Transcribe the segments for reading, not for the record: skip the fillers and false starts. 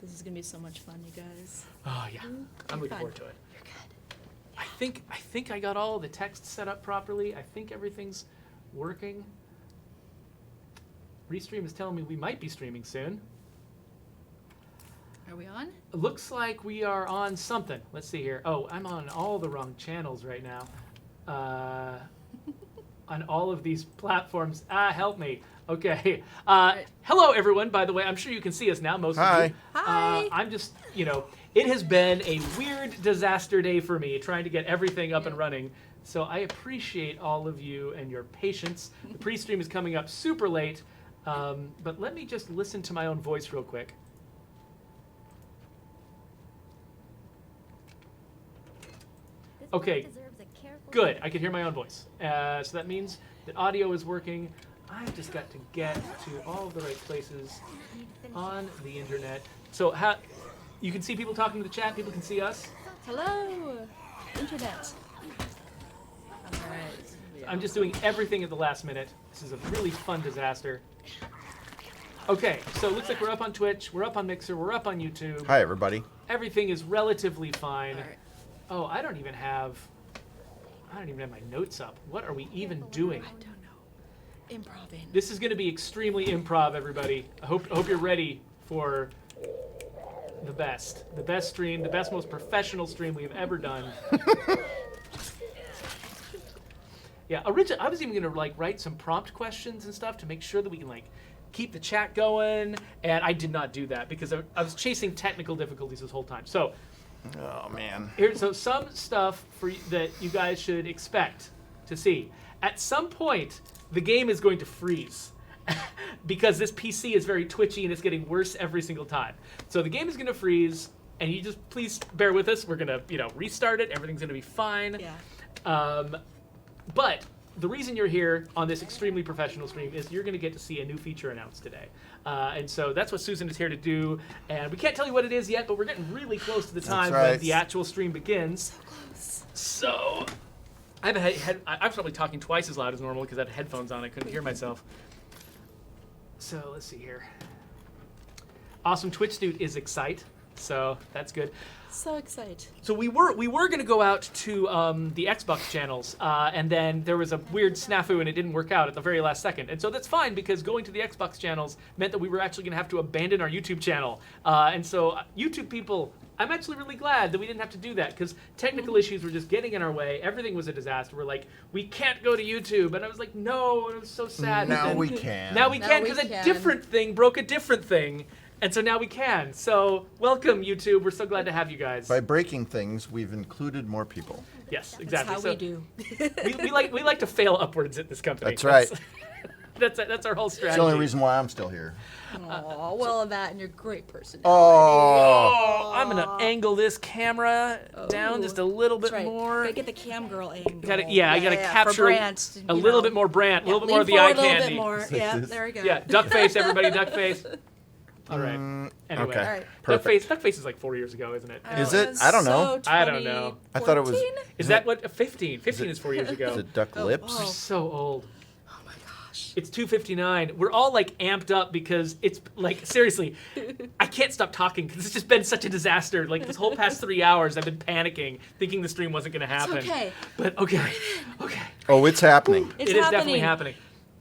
This is gonna be so much fun, you guys. Oh yeah, I'm looking forward to it. You're good. I think I got all the text set up properly. I think everything's working. Restream is telling me we might be streaming soon. Are we on? It looks like we are on something. Let's see here. Oh, I'm on all the wrong channels right now. On all of these platforms. Help me. Okay. Hello, everyone. By the way, I'm sure you can see us now, most of you. Hi. I'm just, it has been a weird disaster day for me trying to get everything up and running. So I appreciate all of you and your patience. The pre-stream is coming up super late. But let me just listen to my own voice real quick. Okay, good. I can hear my own voice. So that means that audio is working. I've just got to get to all of the right places on the internet. So you can see people talking to the chat. People can see us. Hello, internet. All right. I'm just doing everything at the last minute. This is a really fun disaster. Okay, so it looks like we're up on Twitch, we're up on Mixer, we're up on YouTube. Hi, everybody. Everything is relatively fine. All right. Oh, I don't even have my notes up. What are we even doing? I don't know. Improving. This is going to be extremely improv, everybody. I hope you're ready for the best stream, the best, most professional stream we've ever done. Yeah, originally I was even going to write some prompt questions and stuff to make sure that we can keep the chat going, and I did not do that because I was chasing technical difficulties this whole time. So. Oh, man. So some stuff that you guys should expect to see. At some point, the game is going to freeze because this PC is very twitchy and it's getting worse every single time. So the game is going to freeze, and you just please bear with us. We're going to restart it. Everything's going to be fine. Yeah. But the reason you're here on this extremely professional stream is you're going to get to see a new feature announced today. And so that's what Susan is here to do. And we can't tell you what it is yet, but we're getting really close to the time when the actual stream begins. So close. So I was probably talking twice as loud as normal because I had headphones on. I couldn't hear myself. So let's see here. Awesome Twitch dude is Excite. So that's good. So excited. So we were going to go out to the Xbox channels, and then there was a weird snafu and it didn't work out at the very last second. And so that's fine because going to the Xbox channels meant that we were actually going to have to abandon our YouTube channel. And so YouTube people, I'm actually really glad that we didn't have to do that because technical issues were just getting in our way. Everything was a disaster. We're like, we can't go to YouTube. And I was like, no, it was so sad. Now we can. Now we can because a different thing broke a different thing. And so now we can. So welcome, YouTube. We're so glad to have you guys. By breaking things, we've included more people. Yes, exactly. That's how we do. we like to fail upwards at this company. That's right. That's our whole strategy. It's the only reason why I'm still here. Oh, well, that and your great personality. Oh. I'm gonna angle this camera down just a little bit That's right. more. Gotta get the cam girl angle. I gotta capture for Brant, a little bit more Brant, a little bit more of the eye candy. A little bit more. Yeah, there we go. Yeah, duck face, everybody, duck face. All right. Anyway, Okay. All right. Duck face is like 4 years ago, isn't it? Is it? I don't know. I don't know. I thought it was. Is that what? 15. 15 is 4 years ago. Is it duck lips? We're so old. Oh my gosh. It's 2:59. We're all amped up because it's seriously, I can't stop talking because it's just been such a disaster. This whole past 3 hours, I've been panicking, thinking the stream wasn't going to happen. It's okay. But okay. Oh, it's happening. It's It is definitely happening.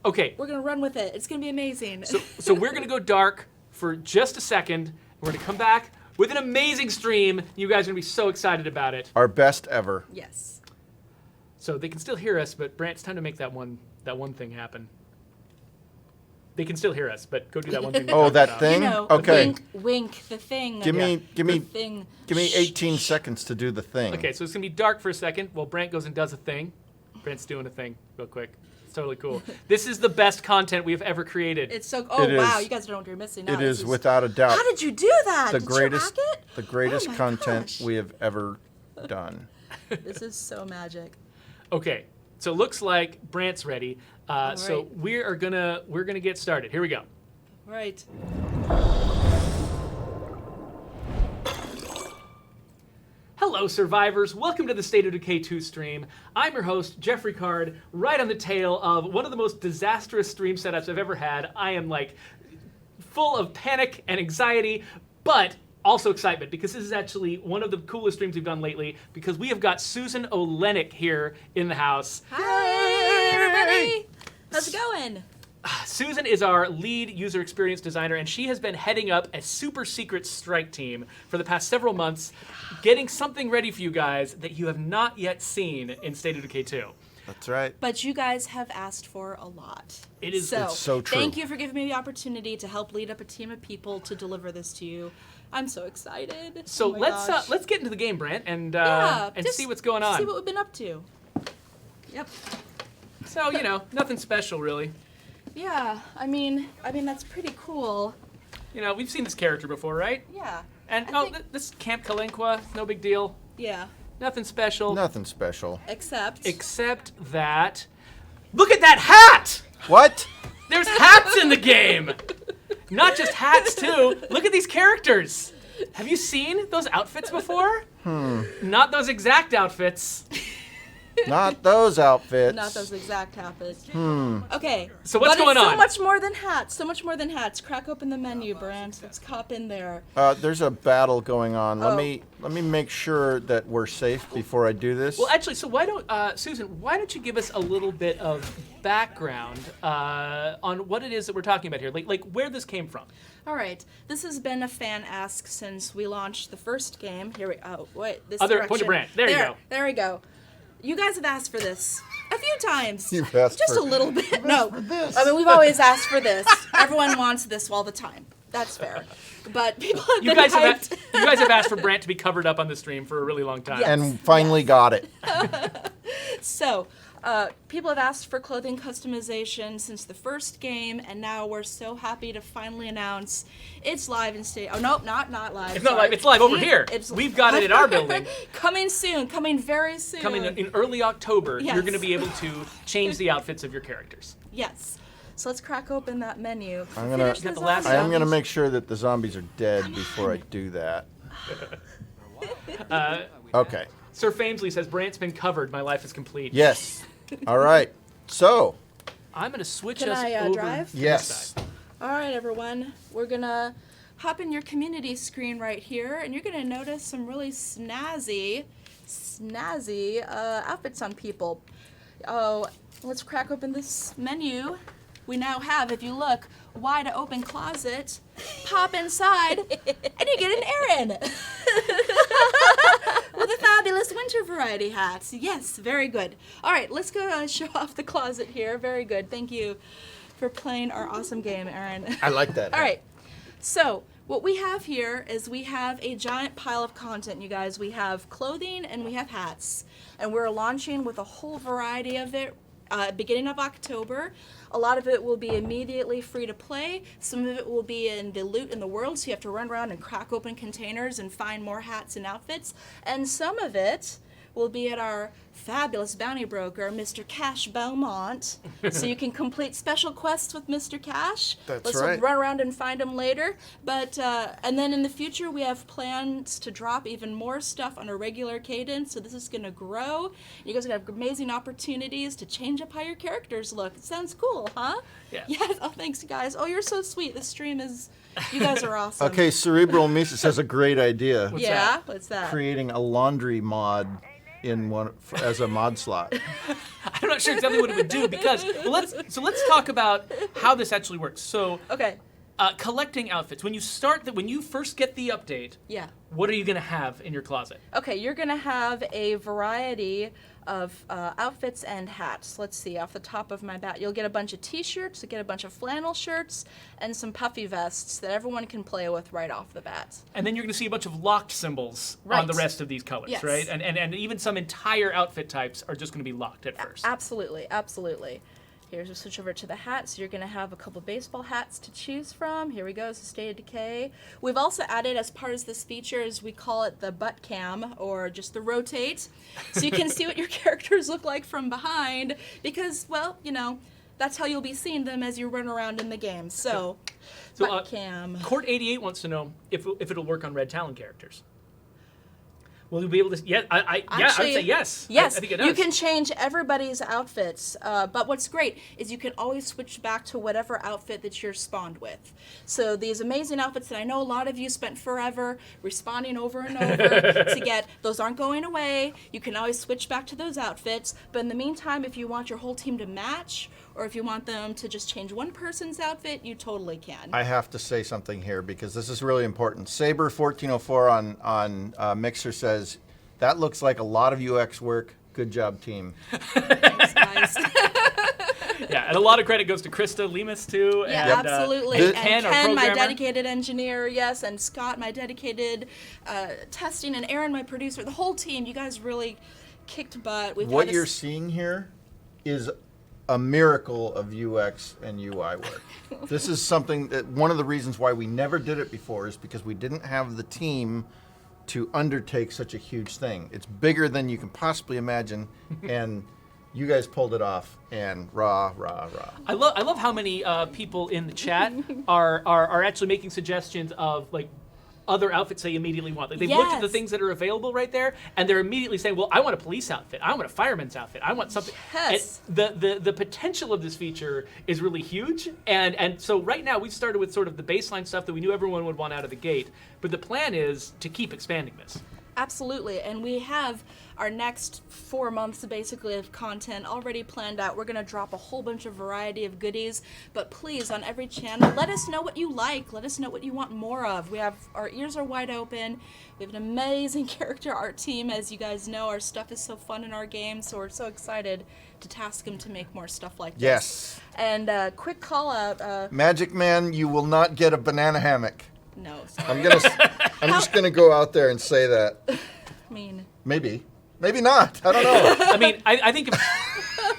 Okay. We're gonna run with it. It's gonna be amazing. So we're going to go dark for just a second. We're going to come back with an amazing stream. You guys are going to be so excited about it. Our best ever. Yes. So they can still hear us, but Brant, it's time to make that one thing happen. They can still hear us, but go do that one thing. Oh, that thing? Okay. Wink, the thing. Give me the thing. 18 seconds to do the thing. Okay, so it's going to be dark for a second while Brant goes and does a thing. Brant's doing a thing real quick. It's totally cool. This is the best content we have ever created. It's so. It Wow, is. you guys don't know what you're missing now. It This is without a doubt How did you do that? the Did greatest you hack it? the greatest Oh my content gosh. we have ever done. This is so magic. Okay, so it looks like Brant's ready. So right. we're gonna get started. Here we go. Right. Hello, survivors. Welcome to the State of Decay 2 stream. I'm your host, Jeffrey Card, right on the tail of one of the most disastrous stream setups I've ever had. I am full of panic and anxiety, but Also excitement, because this is actually one of the coolest streams we've done lately, because we have got Susan Oleinik here in the house. Hi, everybody. How's it going? Susan is our lead user experience designer, and she has been heading up a super secret strike team for the past several months, getting something ready for you guys that you have not yet seen in State of Decay 2. That's right. But you guys have asked for a lot. It's so true. Thank you for giving me the opportunity to help lead up a team of people to deliver this to you. I'm so excited. So Oh my gosh. let's get into the game, Brant, and just see what's going on. See what we've been up to. Yep. So nothing special really. Yeah. I mean that's pretty cool. We've seen this character before, right? Yeah. And I think- this is Camp Kalinqua, no big deal. Yeah. Nothing special. Nothing special. Except that. Look at that hat! What? There's hats in the game! Not just hats, too. Look at these characters. Have you seen those outfits before? Not those exact outfits. Not those outfits. not those exact outfits. Okay. So what's going But it's on? so much more than hats. So much more than hats. Crack open the menu, Brant. Let's cop in there. There's a battle going on. Oh. Let me make sure that we're safe before I do this. Well, actually, so why don't, Susan, why don't you give us a little bit of background on what it is that we're talking about here? Like where this came from. All right. This has been a fan ask since we launched the first game. Here we. Oh wait. This Other direction. point to Brant. There you go. There we go. You guys have asked for this a few times. You've asked just for- a little bit. No, for this. I mean we've always asked for this. Everyone wants this all the time. That's fair. But people have You been guys hyped. have asked for Brant to be covered up on the stream for a really long time. Yes. And finally got it. So, people have asked for clothing customization since the first game, and now we're so happy to finally announce it's live in state. Oh no, not live. It's not sorry. live. It's live over here. We've got it in our building. Coming soon. Coming very soon. Coming in early October, Yes. you're going to be able to change the outfits of your characters. Yes. So let's crack open that menu. I'm gonna- Finish Got the the last- I am going to zombies. make sure that the zombies are dead before I do that. Okay. Sir Famesley says, Brant's been covered. My life is complete. Yes. All right. So, I'm going to switch Can us I, over drive? to this yes. side. All right, everyone. We're gonna hop in your community screen right here, and you're gonna notice some really snazzy outfits on people. Oh, let's crack open this menu. We now have, if you look, wide open closet. Pop inside, and you get an Aaron with a fabulous winter variety hat. Yes, very good. All right, let's go show off the closet here. Very good. Thank you for playing our awesome game, Aaron. I like that. All right. So what we have here is we have a giant pile of content, you guys. We have clothing and we have hats. And we're launching with a whole variety of it beginning of October. A lot of it will be immediately free to play. Some of it will be in the loot in the world, so you have to run around and crack open containers and find more hats and outfits. And some of it will be at our fabulous bounty broker, Mr. Cash Beaumont. So you can complete special quests with Mr. Cash. That's Let's right. run around and find him later. But and then in the future we have plans to drop even more stuff on a regular cadence. So this is going to grow. You guys are going to have amazing opportunities to change up how your characters look. It sounds cool, huh? Yeah. Yes. Oh, thanks, guys. Oh, you're so sweet. This stream is. You guys are awesome. Okay, Cerebral Mises has a great idea. What's Yeah. that? What's that? Creating a laundry mod in one as a mod slot. I'm not sure exactly what it would do because let's talk about how this actually works. So Okay. collecting outfits. When you first get the update, Yeah. what are you going to have in your closet? Okay, you're gonna have a variety of outfits and hats. Let's see, off the top of my bat, you'll get a bunch of t-shirts, you'll get a bunch of flannel shirts, and some puffy vests that everyone can play with right off the bat. And then you're going to see a bunch of locked symbols on Right. the rest of these colors, Yes. right? And even some entire outfit types are just going to be locked at first. Absolutely, absolutely. Here's a switch over to the hats. You're gonna have a couple baseball hats to choose from. Here we go, it's the State of Decay. We've also added, as part of this feature, is we call it the butt cam, or just the rotate. So you can see what your characters look like from behind, because, well, you know, that's how you'll be seeing them as you run around in the game. So So, butt cam. Court 88 wants to know if it'll work on Red Talon characters. Will you be able to? Yeah, I would say yes. Yes, I think it does. you can change everybody's outfits, but what's great is you can always switch back to whatever outfit that you're spawned with. So these amazing outfits that I know a lot of you spent forever respawning over and over to get, those aren't going away. You can always switch back to those outfits, but in the meantime, if you want your whole team to match, or if you want them to just change one person's outfit, you totally can. I have to say something here because this is really important. Saber1404 on Mixer says, that looks like a lot of UX work. Good job, team. Thanks, guys. Yeah, and a lot of credit goes to Krista Lemus too. Yeah, and, absolutely. and And our Ken, my programmer. dedicated engineer, yes, and Scott, my dedicated testing, and Aaron, my producer. The whole team, you guys really kicked butt. We've What had you're seeing here is a miracle of UX and UI work. This is something that one of the reasons why we never did it before is because we didn't have the team to undertake such a huge thing. It's bigger than you can possibly imagine, and you guys pulled it off, and rah. I love how many people in the chat are actually making suggestions of like other outfits they immediately want. Like they've looked at the Yes. things that are available right there, and they're immediately saying, "Well, I want a police outfit. I want a fireman's outfit. I want something." Yes. And the potential of this feature is really huge, and so right now we started with sort of the baseline stuff that we knew everyone would want out of the gate, but the plan is to keep expanding this. Absolutely, and we have our next 4 months basically of content already planned out. We're going to drop a whole bunch of variety of goodies, but please, on every channel, let us know what you like. Let us know what you want more of. Our ears are wide open. We have an amazing character art team. As you guys know, our stuff is so fun in our game, so we're so excited to task them to make more stuff like this. Yes. And quick call out. Magic Man, you will not get a banana hammock. No, sorry. I'm just gonna go out there and say that. I mean, Maybe not. I don't know. I mean, I think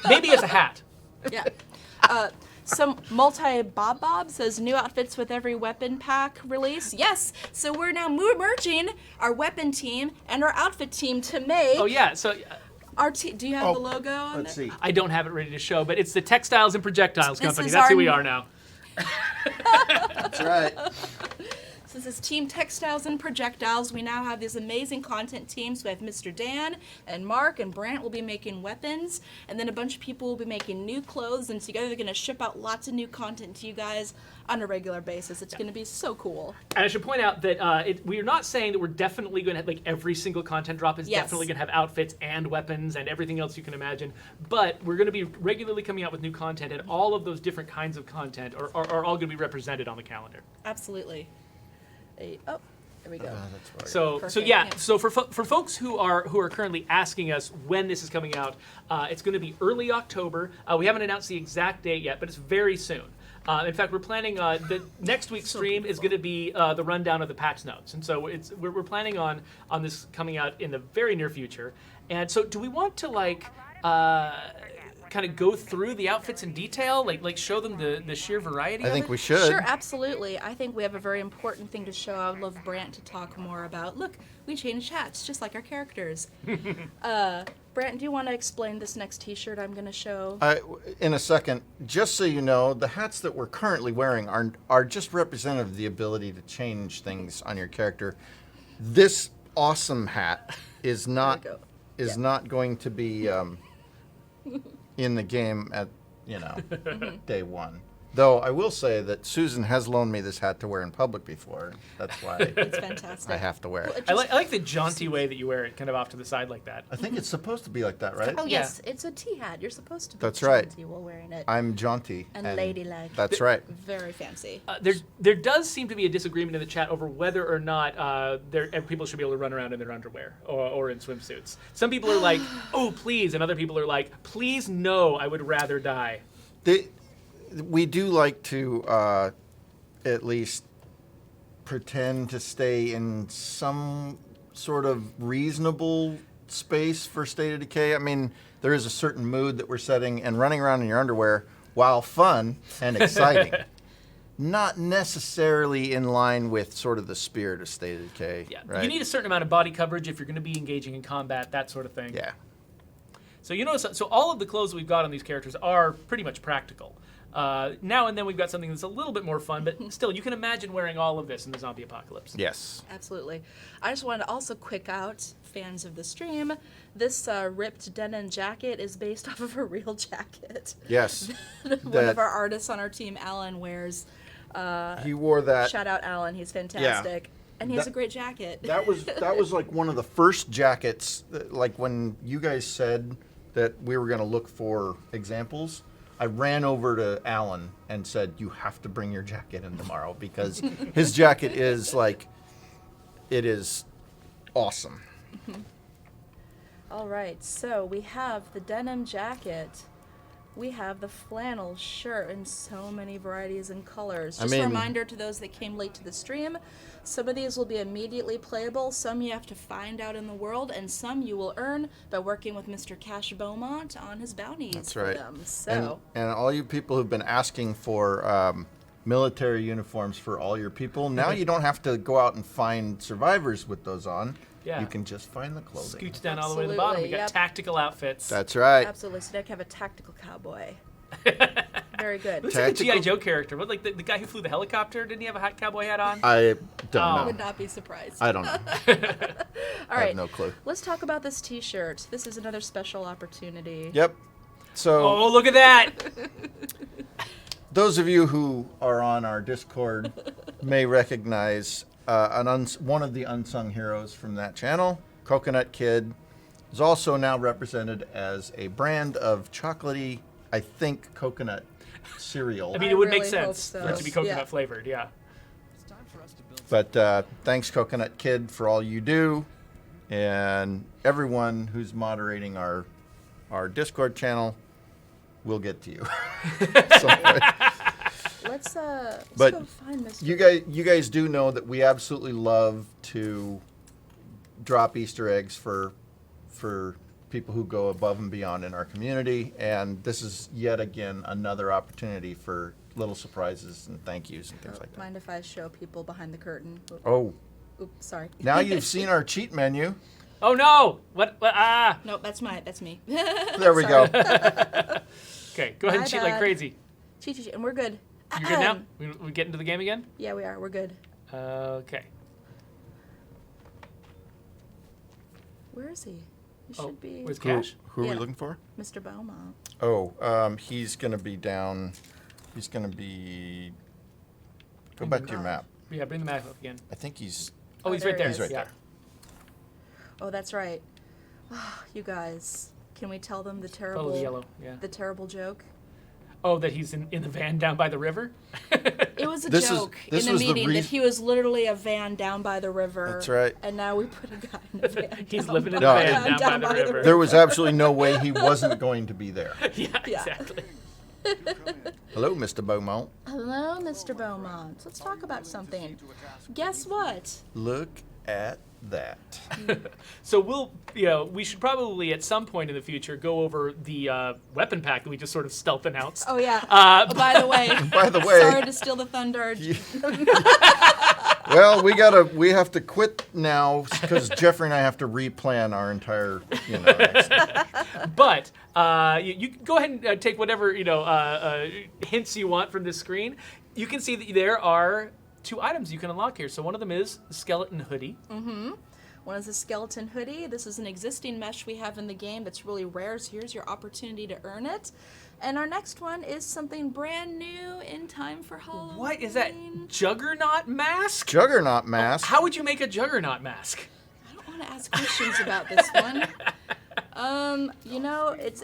maybe as a hat. yeah. Some multi-Bob says new outfits with every weapon pack release. Yes, so we're now merging our weapon team and our outfit team to make Oh yeah, so our team. Do you have the logo on Let's there? see. I don't have it ready to show, but it's the Textiles and Projectiles This Company. is That's who our we new- are now. That's right. So this is Team Textiles and Projectiles. We now have these amazing content teams. We have Mr. Dan and Mark and Brant will be making weapons, and then a bunch of people will be making new clothes, and together they're going to ship out lots of new content to you guys on a regular basis. It's going to be so cool. And I should point out that we are not saying that we're definitely going to have, like, every single content drop is Yes. definitely going to have outfits and weapons and everything else you can imagine. But we're going to be regularly coming out with new content, and all of those different kinds of content are all going to be represented on the calendar. Absolutely. Oh, there we go. That's right. So Perfect, yeah. yeah. So for folks who are currently asking us when this is coming out, it's going to be early October. We haven't announced the exact date yet, but it's very soon. In fact, we're planning the next week's stream is going to be the rundown of the patch notes, and so we're planning on this coming out in the very near future. And so, do we want to like kind of go through the outfits in detail, like show them the sheer variety? I of think it? we should. Sure, absolutely. I think we have a very important thing to show. I would love Brant to talk more about. Look, we changed hats, just like our characters. Brant, do you want to explain this next T-shirt I'm going to show? In a second, just so you know, the hats that we're currently wearing are just representative of the ability to change things on your character. This awesome hat is not go. not going to be in the game at day one. Though I will say that Susan has loaned me this hat to wear in public before. That's why It's fantastic. I have to wear Well, it. it I just- like the jaunty way that you wear it, kind of off to the side like that. I think it's supposed to be like that, right? Oh Yeah. yes, it's a tea hat. You're supposed to be That's right. jaunty while wearing it. I'm jaunty And ladylike. That's right. Very fancy. There does seem to be a disagreement in the chat over whether or not people should be able to run around in their underwear or in swimsuits. Some people are like, "Oh, please," and other people are like, "Please, no, I would rather die." We do like to at least pretend to stay in some sort of reasonable space for State of Decay. I mean, there is a certain mood that we're setting, and running around in your underwear, while fun and exciting, not necessarily in line with sort of the spirit of State of Decay. Yeah, right? you need a certain amount of body coverage if you're going to be engaging in combat, that sort of thing. Yeah. So you notice, so all of the clothes we've got on these characters are pretty much practical. Now and then we've got something that's a little bit more fun, but still, you can imagine wearing all of this in the zombie apocalypse. Yes. Absolutely. I just wanted to also quick out fans of the stream. This ripped denim jacket is based off of a real jacket. Yes. One of our artists on our team, Alan, wears. He wore that. Shout out Alan, he's fantastic. And he has That- a great jacket. That was like one of the first jackets. Like when you guys said that we were going to look for examples, I ran over to Alan and said, "You have to bring your jacket in tomorrow because his jacket is like, it is awesome." All right, so we have the denim jacket. We have the flannel shirt in so many varieties and colors. I Just a mean- reminder to those that came late to the stream, some of these will be immediately playable, some you have to find out in the world, and some you will earn by working with Mr. Cash Beaumont on his bounties. That's for right. them. So, And all you people who've been asking for military uniforms for all your people, now you don't have to go out and find survivors with those on. Yeah. You can just find the clothing. Scooch down all the way to the bottom. We Absolutely, got yep. tactical outfits. That's right. absolutely. So, Nick have a tactical cowboy. Very good. Looks like a G.I. Tactical- Joe character. What, like the guy who flew the helicopter? Didn't he have a cowboy hat on? I don't Oh. know. Would not be surprised. I don't know. All I right. have no clue. Let's talk about this T-shirt. This is another special opportunity. Yep. So Oh, look at that! those of you who are on our Discord may recognize one of the unsung heroes from that channel, Coconut Kid, is also now represented as a brand of chocolatey, I think, coconut cereal. I mean, I it would make really hope sense so. for it to be coconut Yeah. flavored. Yeah. But thanks, Coconut Kid, for all you do, and everyone who's moderating our Discord channel. We'll get to you. Someday. Let's But go find Mr. You guys do know that we absolutely love to drop Easter eggs for people who go above and beyond in our community, and this is yet again another opportunity for little surprises and thank yous and things like that. Mind if I show people behind the curtain? Oh, Oops, sorry. now you've seen our cheat menu. Oh no! What? Ah! Nope, that's me. There we go. Okay, go ahead My and cheat like bad. crazy. Cheat, and we're good. You're good now. We get into the game again. Yeah, we are. We're good. Okay. Where is he? He Oh, should be where's Who, Cash? who are we Yeah. looking for? Mr. Beaumont. Oh, he's going to be down. He's going to be. Go back to your map. Yeah, bring the map up again. I think he's. Oh, he's there right he there. is. He's right yeah. there. Oh, that's right. You guys, can we tell them the terrible, Follow the yellow. Yeah. the terrible joke? Oh, that he's in the van down by the river. It was a This is- joke this in the was the meeting that reas- he was literally a van down by the river. That's right. And now we put a guy in a van. He's down living in No, a van it- down by the river. There was absolutely no way he wasn't going to be there. Yeah, Yeah. exactly. Hello, Mr. Beaumont. Hello, Mr. Beaumont. Let's talk about something. Guess what? Look at that. So we should probably at some point in the future go over the weapon pack that we just sort of stealth announced. Oh yeah. Uh, Oh, by the way. By the way- Sorry to steal the thunder. Well, we have to quit now because Jeffrey and I have to replan our entire, next- But you can go ahead and take whatever hints you want from this screen. You can see that there are 2 items you can unlock here. So one of them is the skeleton hoodie. One is a skeleton hoodie. This is an existing mesh we have in the game that's really rare, so here's your opportunity to earn it. And our next one is something brand new in time for Halloween. What is that? Juggernaut mask? Juggernaut mask. How would you make a juggernaut mask? I don't want to ask questions about this one.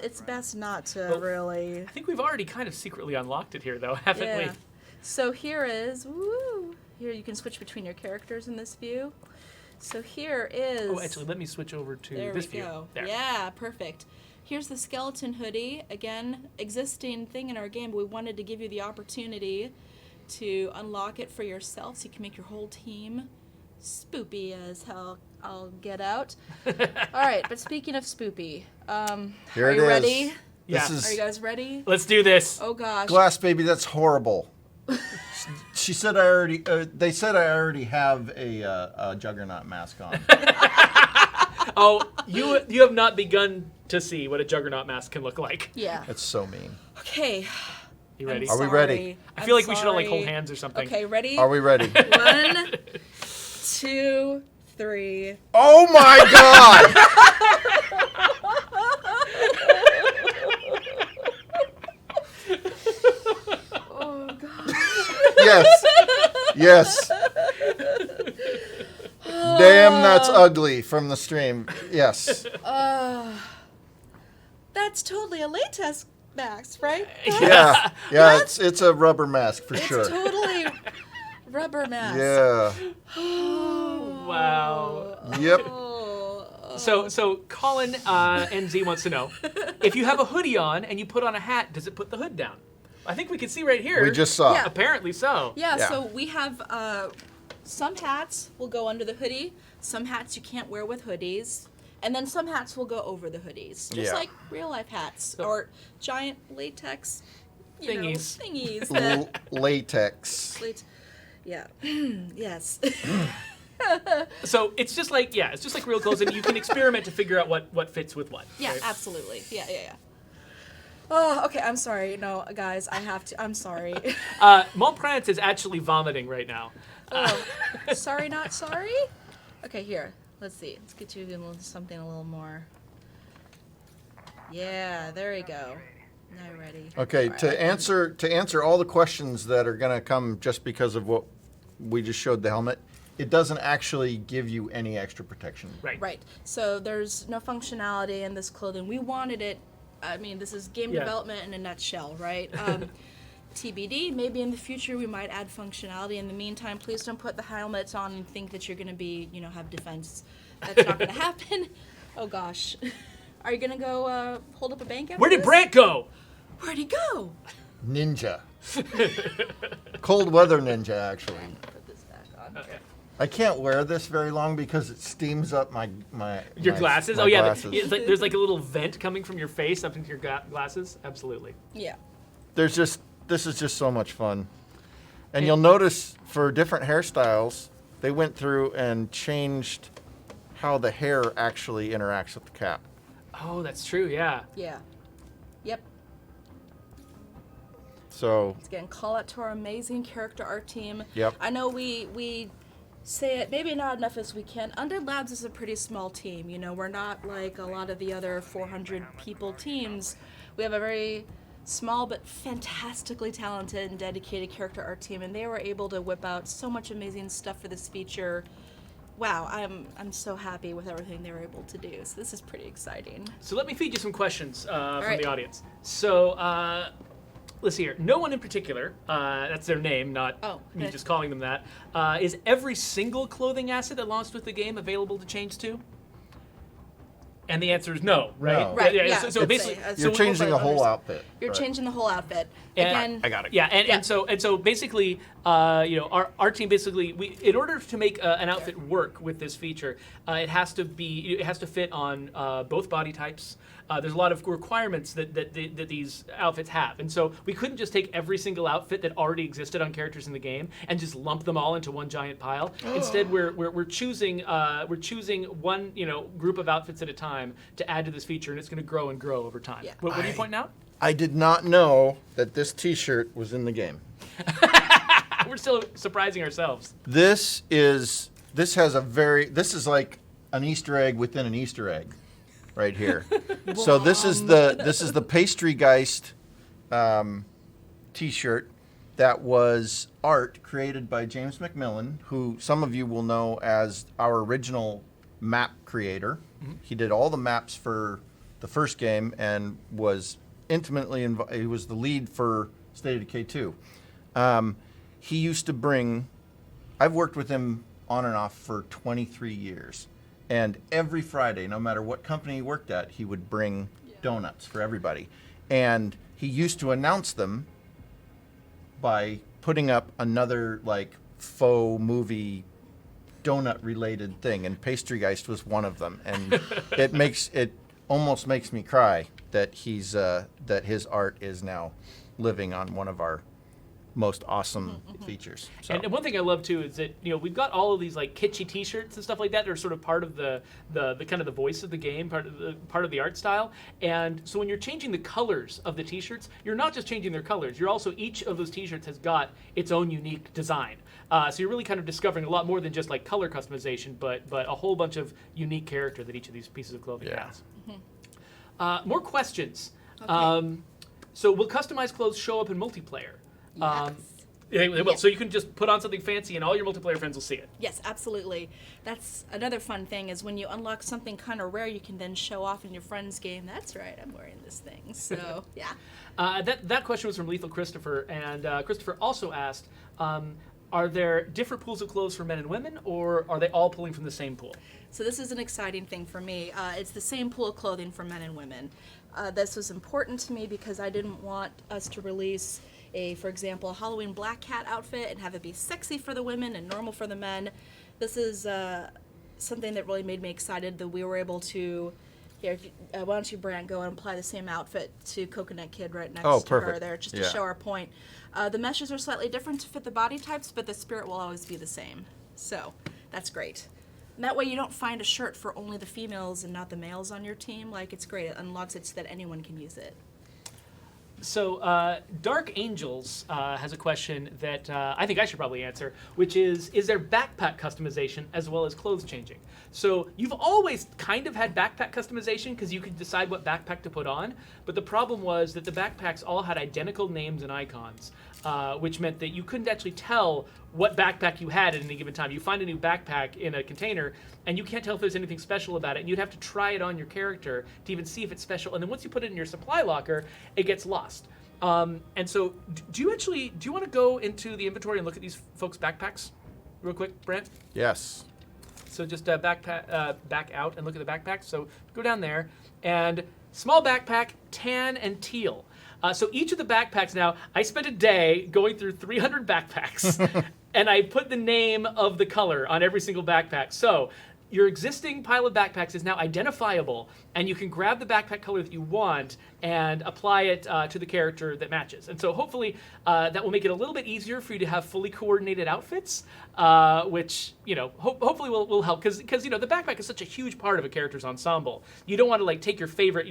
It's best not to really. I think we've already kind of secretly unlocked it here, though, haven't we? Yeah. So here is, here you can switch between your characters in this view. So here is. Oh, actually, let me switch over to There this we view. go. There. Yeah, perfect. Here's the skeleton hoodie. Again, existing thing in our game, but we wanted to give you the opportunity to unlock it for yourself so you can make your whole team spoopy as hell. I'll get out. All right, but speaking of spoopy, Here are it you is. ready? Yeah. This Are you is guys ready? Let's do this. Oh gosh. Glass Baby. That's horrible. She said I already. They said I already have a Juggernaut mask on. Oh, you have not begun to see what a juggernaut mask can look like. Yeah. That's so mean. Okay. You ready? Are we ready? I feel like we should all like hold hands or something. Okay, ready? Are we ready? 1, 2, 3. Oh my God! Oh God. Yes. Yes. Damn, that's ugly from the stream. Yes. That's totally a latex mask, right? Yeah. Yeah, it's a rubber mask for It's sure. totally rubber mask. Yeah. Wow. Yep. Oh. So Colin NZ wants to know, if you have a hoodie on and you put on a hat, does it put the hood down? I think we can see right here. We just saw. Yeah. Apparently so. Yeah, Yeah. so we have some hats will go under the hoodie, some hats you can't wear with hoodies, and then some hats will go over the hoodies. Just Yeah. like real life hats or giant latex Thingies. thingies that Latex. yeah. Yes. So it's just like real clothes, and you can experiment to figure out what fits with what. Yeah, right? absolutely. Yeah. Oh, okay, I'm sorry. No, guys, I have to. I'm sorry. Montprance is actually vomiting right now. Oh, sorry, not sorry? Okay, here. Let's see. Let's get you into something a little more. Yeah, there you go. Now you're ready. Okay, All right, to answer all the questions that are going to come just because of what we just showed the helmet, it doesn't actually give you any extra protection. Right. Right. So there's no functionality in this clothing. We wanted it. I mean, this is game Yeah. development in a nutshell, right? TBD, maybe in the future we might add functionality. In the meantime, please don't put the helmets on and think that you're going to be, have defense. That's not going to happen. Oh, gosh. Are you going to go hold up a bank after Where did this? Brant go? Where'd he go? Ninja. Cold weather ninja, actually. Put this back on. Okay. I can't wear this very long because it steams up my Your glasses? my Oh yeah, glasses. there's like a little vent coming from your face up into your glasses. Absolutely. Yeah. This is just so much fun. And you'll notice for different hairstyles, they went through and changed how the hair actually interacts with the cap. Oh, that's true. Yeah. Yeah. Yep. So, Again, call out to our amazing character art team. Yep. I know we say it maybe not enough as we can. Undead Labs is a pretty small team. We're not like a lot of the other 400 people teams. We have a very small but fantastically talented and dedicated character art team, and they were able to whip out so much amazing stuff for this feature. Wow, I'm so happy with everything they were able to do. So this is pretty exciting. So let me feed you some questions from right. the audience. So let's see here. No one in particular, that's their name, not me okay. just calling them that. Is every single clothing asset that launched with the game available to change to? And the answer is no, right? No. Right, Yeah, yeah. So basically, you're changing the whole outfit. You're Right. changing the whole outfit. And- Again, I got it. Yeah, Yeah. and so basically, our team basically, in order to make an outfit work with this feature, it has to fit on both body types. There's a lot of requirements that these outfits have, and so we couldn't just take every single outfit that already existed on characters in the game and just lump them all into one giant pile. Instead, we're choosing one group of outfits at a time to add to this feature, and it's going to grow and grow over time. Yeah. What are you pointing out? I did not know that this T-shirt was in the game. We're still surprising ourselves. This is like an Easter egg within an Easter egg, right here. So this is the Pastry Geist T-shirt that was art created by James McMillan, who some of you will know as our original map creator. Mm-hmm. He did all the maps for the first game and was intimately involved. He was the lead for State of Decay 2. He used to bring. I've worked with him on and off for 23 years. And every Friday, no matter what company he worked at, he would bring donuts for everybody. And he used to announce them by putting up another like faux movie donut related thing, and Pastrygeist was one of them. And it almost makes me cry that he's that his art is now living on one of our most awesome features. So. And one thing I love too is that we've got all of these like kitschy T-shirts and stuff like that. That are sort of part of the kind of the voice of the game, part of the art style. And so when you're changing the colors of the T-shirts, you're not just changing their colors. You're also each of those T-shirts has got its own unique design. So you're really kind of discovering a lot more than just like color customization, but a whole bunch of unique character that each of these pieces of clothing has. More questions. Okay. So will customized clothes show up in multiplayer? Yes. They will. Yes. So you can just put on something fancy and all your multiplayer friends will see it. Yes, absolutely. That's another fun thing is when you unlock something kind of rare, you can then show off in your friend's game. That's right, I'm wearing this thing. So, yeah. That question was from Lethal Christopher, and Christopher also asked, are there different pools of clothes for men and women, or are they all pulling from the same pool? So this is an exciting thing for me. It's the same pool of clothing for men and women. This was important to me because I didn't want us to release for example, a Halloween black cat outfit and have it be sexy for the women and normal for the men. This is something that really made me excited that we were able to. Here, why don't you, Brant, go and apply the same outfit to Coconut Kid right next to her there, just to show our point. The meshes are slightly different to fit the body types, but the spirit will always be the same. So that's great. And that way you don't find a shirt for only the females and not the males on your team. Like, it's great. It unlocks it so that anyone can use it. So Dark Angels has a question that I think I should probably answer, which is there backpack customization as well as clothes changing? So you've always kind of had backpack customization because you could decide what backpack to put on, but the problem was that the backpacks all had identical names and icons, which meant that you couldn't actually tell what backpack you had at any given time. You find a new backpack in a container, and you can't tell if there's anything special about it, and you'd have to try it on your character to even see if it's special, and then once you put it in your supply locker, it gets lost. And so, do you want to go into the inventory and look at these folks' backpacks real quick, Brent? Yes. So just back out and look at the backpacks. So go down there, and small backpack, tan and teal. So each of the backpacks now, I spent a day going through 300 backpacks, and I put the name of the color on every single backpack. So your existing pile of backpacks is now identifiable, and you can grab the backpack color that you want and apply it to the character that matches. And so hopefully that will make it a little bit easier for you to have fully coordinated outfits, which hopefully will help because the backpack is such a huge part of a character's ensemble. You don't want to take your favorite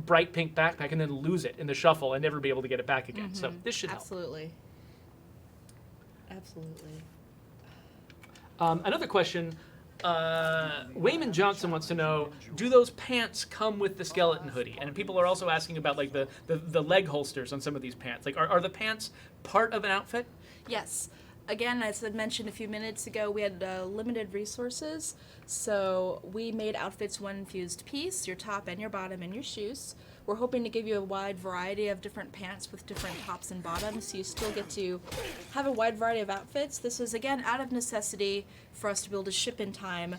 bright pink backpack and then lose it in the shuffle and never be able to get it back again. So this should help. Absolutely. Another question. Wayman Johnson wants to know, do those pants come with the skeleton hoodie? And people are also asking about the leg holsters on some of these pants. Are the pants part of an outfit? Yes. Again, as I mentioned a few minutes ago, we had limited resources, so we made outfits one infused piece, your top and your bottom and your shoes. We're hoping to give you a wide variety of different pants with different tops and bottoms, so you still get to have a wide variety of outfits. This was, again, out of necessity for us to be able to ship in time.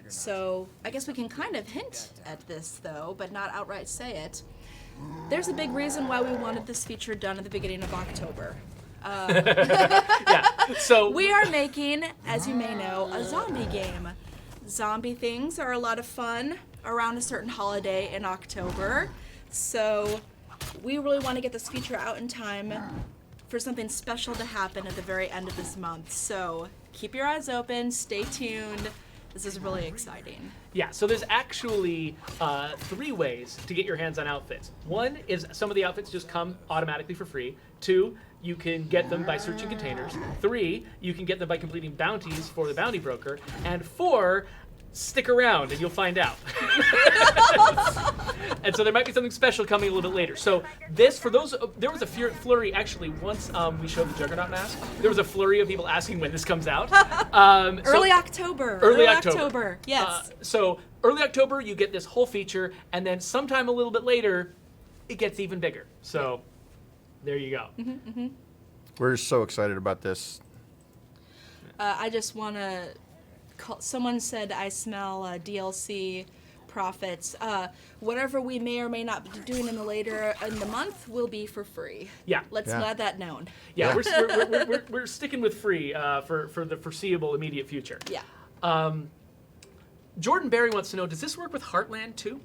So I guess we can kind of hint at this, though, but not outright say it. There's a big reason why we wanted this feature done at the beginning of October. So we are making, as you may know, a zombie game. Zombie things are a lot of fun around a certain holiday in October. So we really want to get this feature out in time for something special to happen at the very end of this month. So keep your eyes open, stay tuned. This is really exciting. Yeah, so there's actually 3 ways to get your hands on outfits. One is some of the outfits just come automatically for free. 2, you can get them by searching containers. 3, you can get them by completing bounties for the bounty broker. And 4, stick around and you'll find out. And so there might be something special coming a little bit later. So this, for those, there was a flurry, actually, once we showed the Juggernaut mask, there was a flurry of people asking when this comes out. Early October. Early October. Yes. So early October, you get this whole feature, and then sometime a little bit later, it gets even bigger. So there you go. We're so excited about this. I just want to someone said I smell DLC profits. Whatever we may or may not be doing in the month will be for free. Yeah. Let's let that known. Yeah, we're sticking with free for the foreseeable immediate future. Yeah. Jordan Berry wants to know, does this work with Heartland too?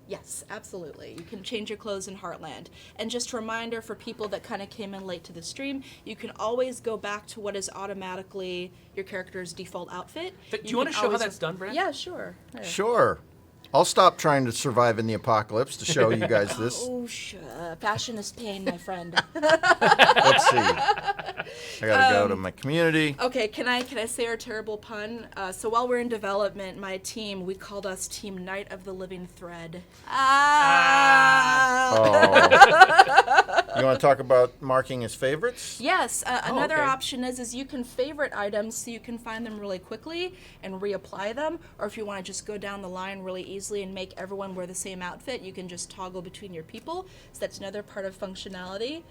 Yes, absolutely. You can change your clothes in Heartland. And just a reminder for people that kind of came in late to the stream, you can always go back to what is automatically your character's default outfit. Do you want to show how that's done, Brad? Yeah, sure. There. Sure. I'll stop trying to survive in the apocalypse to show you guys this. Oh, fashion is pain, my friend. Let's see. I gotta go to my community. Okay, can I say our terrible pun? So while we're in development, my team, we called us Team Night of the Living Thread. Oh. You want to talk about marking as favorites? Yes, another okay. option is you can favorite items so you can find them really quickly and reapply them, or if you want to just go down the line really easily and make everyone wear the same outfit, you can just toggle between your people. So that's another part of functionality.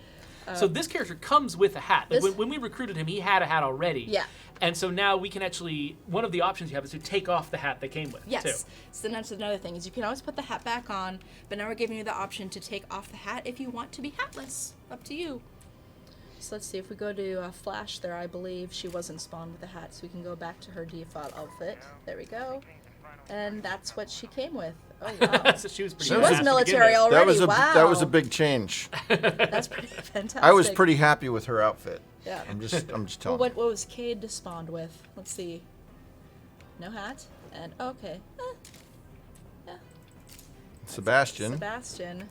So this character comes with a hat. Like This- when we recruited him, he had a hat already. Yeah. And so now we can actually, one of the options you have is to take off the hat they came with, Yes. too. So that's another thing is you can always put the hat back on, but now we're giving you the option to take off the hat if you want to be hatless. Up to you. So let's see, if we go to Flash there, I believe she wasn't spawned with a hat, so we can go back to her default outfit. There we go. And that's what she came with. Oh, wow. So she was pretty She fast was to begin military with. already. That was a Wow. big change. That's pretty fantastic. I was pretty happy with her outfit. Yeah. I'm just Well, telling. what was Cade spawned with? Let's see. No hat? And, okay. Yeah. Sebastian. Sebastian.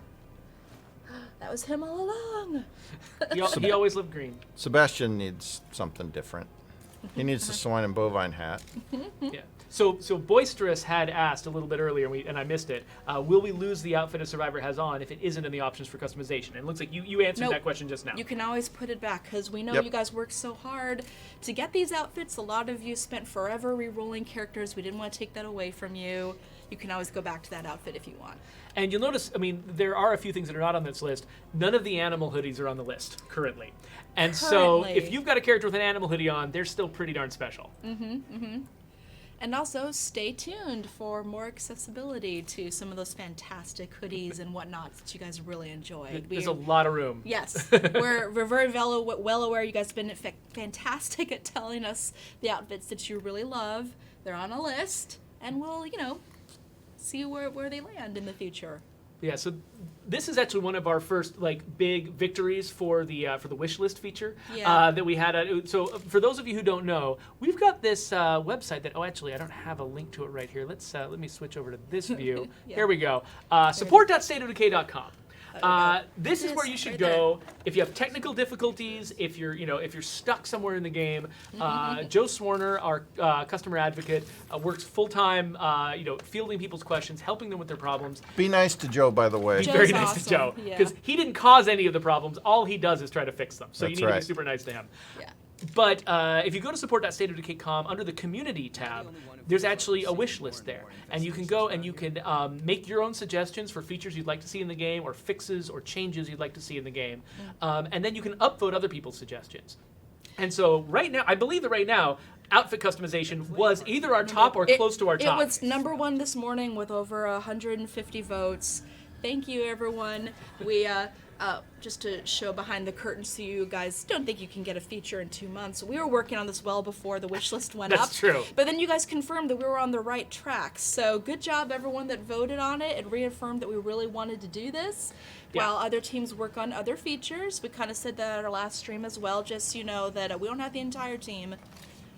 That was him all along. He always lived green. Sebastian needs something different. He needs the swine and bovine hat. Yeah. So Boisterous had asked a little bit earlier, and I missed it. Will we lose the outfit a survivor has on if it isn't in the options for customization? And it looks like you answered Nope. that question just now. You can always put it back because we know Yep. you guys worked so hard to get these outfits. A lot of you spent forever re-rolling characters. We didn't want to take that away from you. You can always go back to that outfit if you want. And you'll notice, I mean, there are a few things that are not on this list. None of the animal hoodies are on the list currently. And so Currently. if you've got a character with an animal hoodie on, they're still pretty darn special. And also, stay tuned for more accessibility to some of those fantastic hoodies and whatnot that you guys really enjoyed. There's a lot of room. Yes, we're very well aware you guys have been fantastic at telling us the outfits that you really love. They're on a list, and we'll, see where they land in the future. Yeah, so this is actually one of our first big victories for the wish list feature Yeah. that we had. So for those of you who don't know, we've got this website that actually I don't have a link to it right here. Let me switch over to this view. Yeah. Here we go. Support.stateofdecay.com. This is where you should right go if you have technical difficulties, if you're stuck somewhere in the game. Joe Swarner, our customer advocate, works full time, fielding people's questions, helping them with their problems. Be nice to Joe, by the way. Be Joe's very nice awesome, to Joe yeah. because he didn't cause any of the problems. All he does is try to fix them. So That's you need to right. be super nice to him. Yeah. But if you go to support.stateofdecay.com, under the community tab, there's actually a wish list there. And you can go and you can make your own suggestions for features you'd like to see in the game or fixes or changes you'd like to see in the game. And then you can upvote other people's suggestions. And so right now, I believe that right now, outfit customization was either our top or close to our top. It was number one this morning with over 150 votes. Thank you, everyone. We just to show behind the curtain so you guys don't think you can get a feature in 2 months. We were working on this well before the wish list went up. That's true. But then you guys confirmed that we were on the right track. So good job, everyone that voted on it. It reaffirmed that we really wanted to do this. Yeah. While other teams work on other features, we kind of said that at our last stream as well, just so you know that we don't have the entire team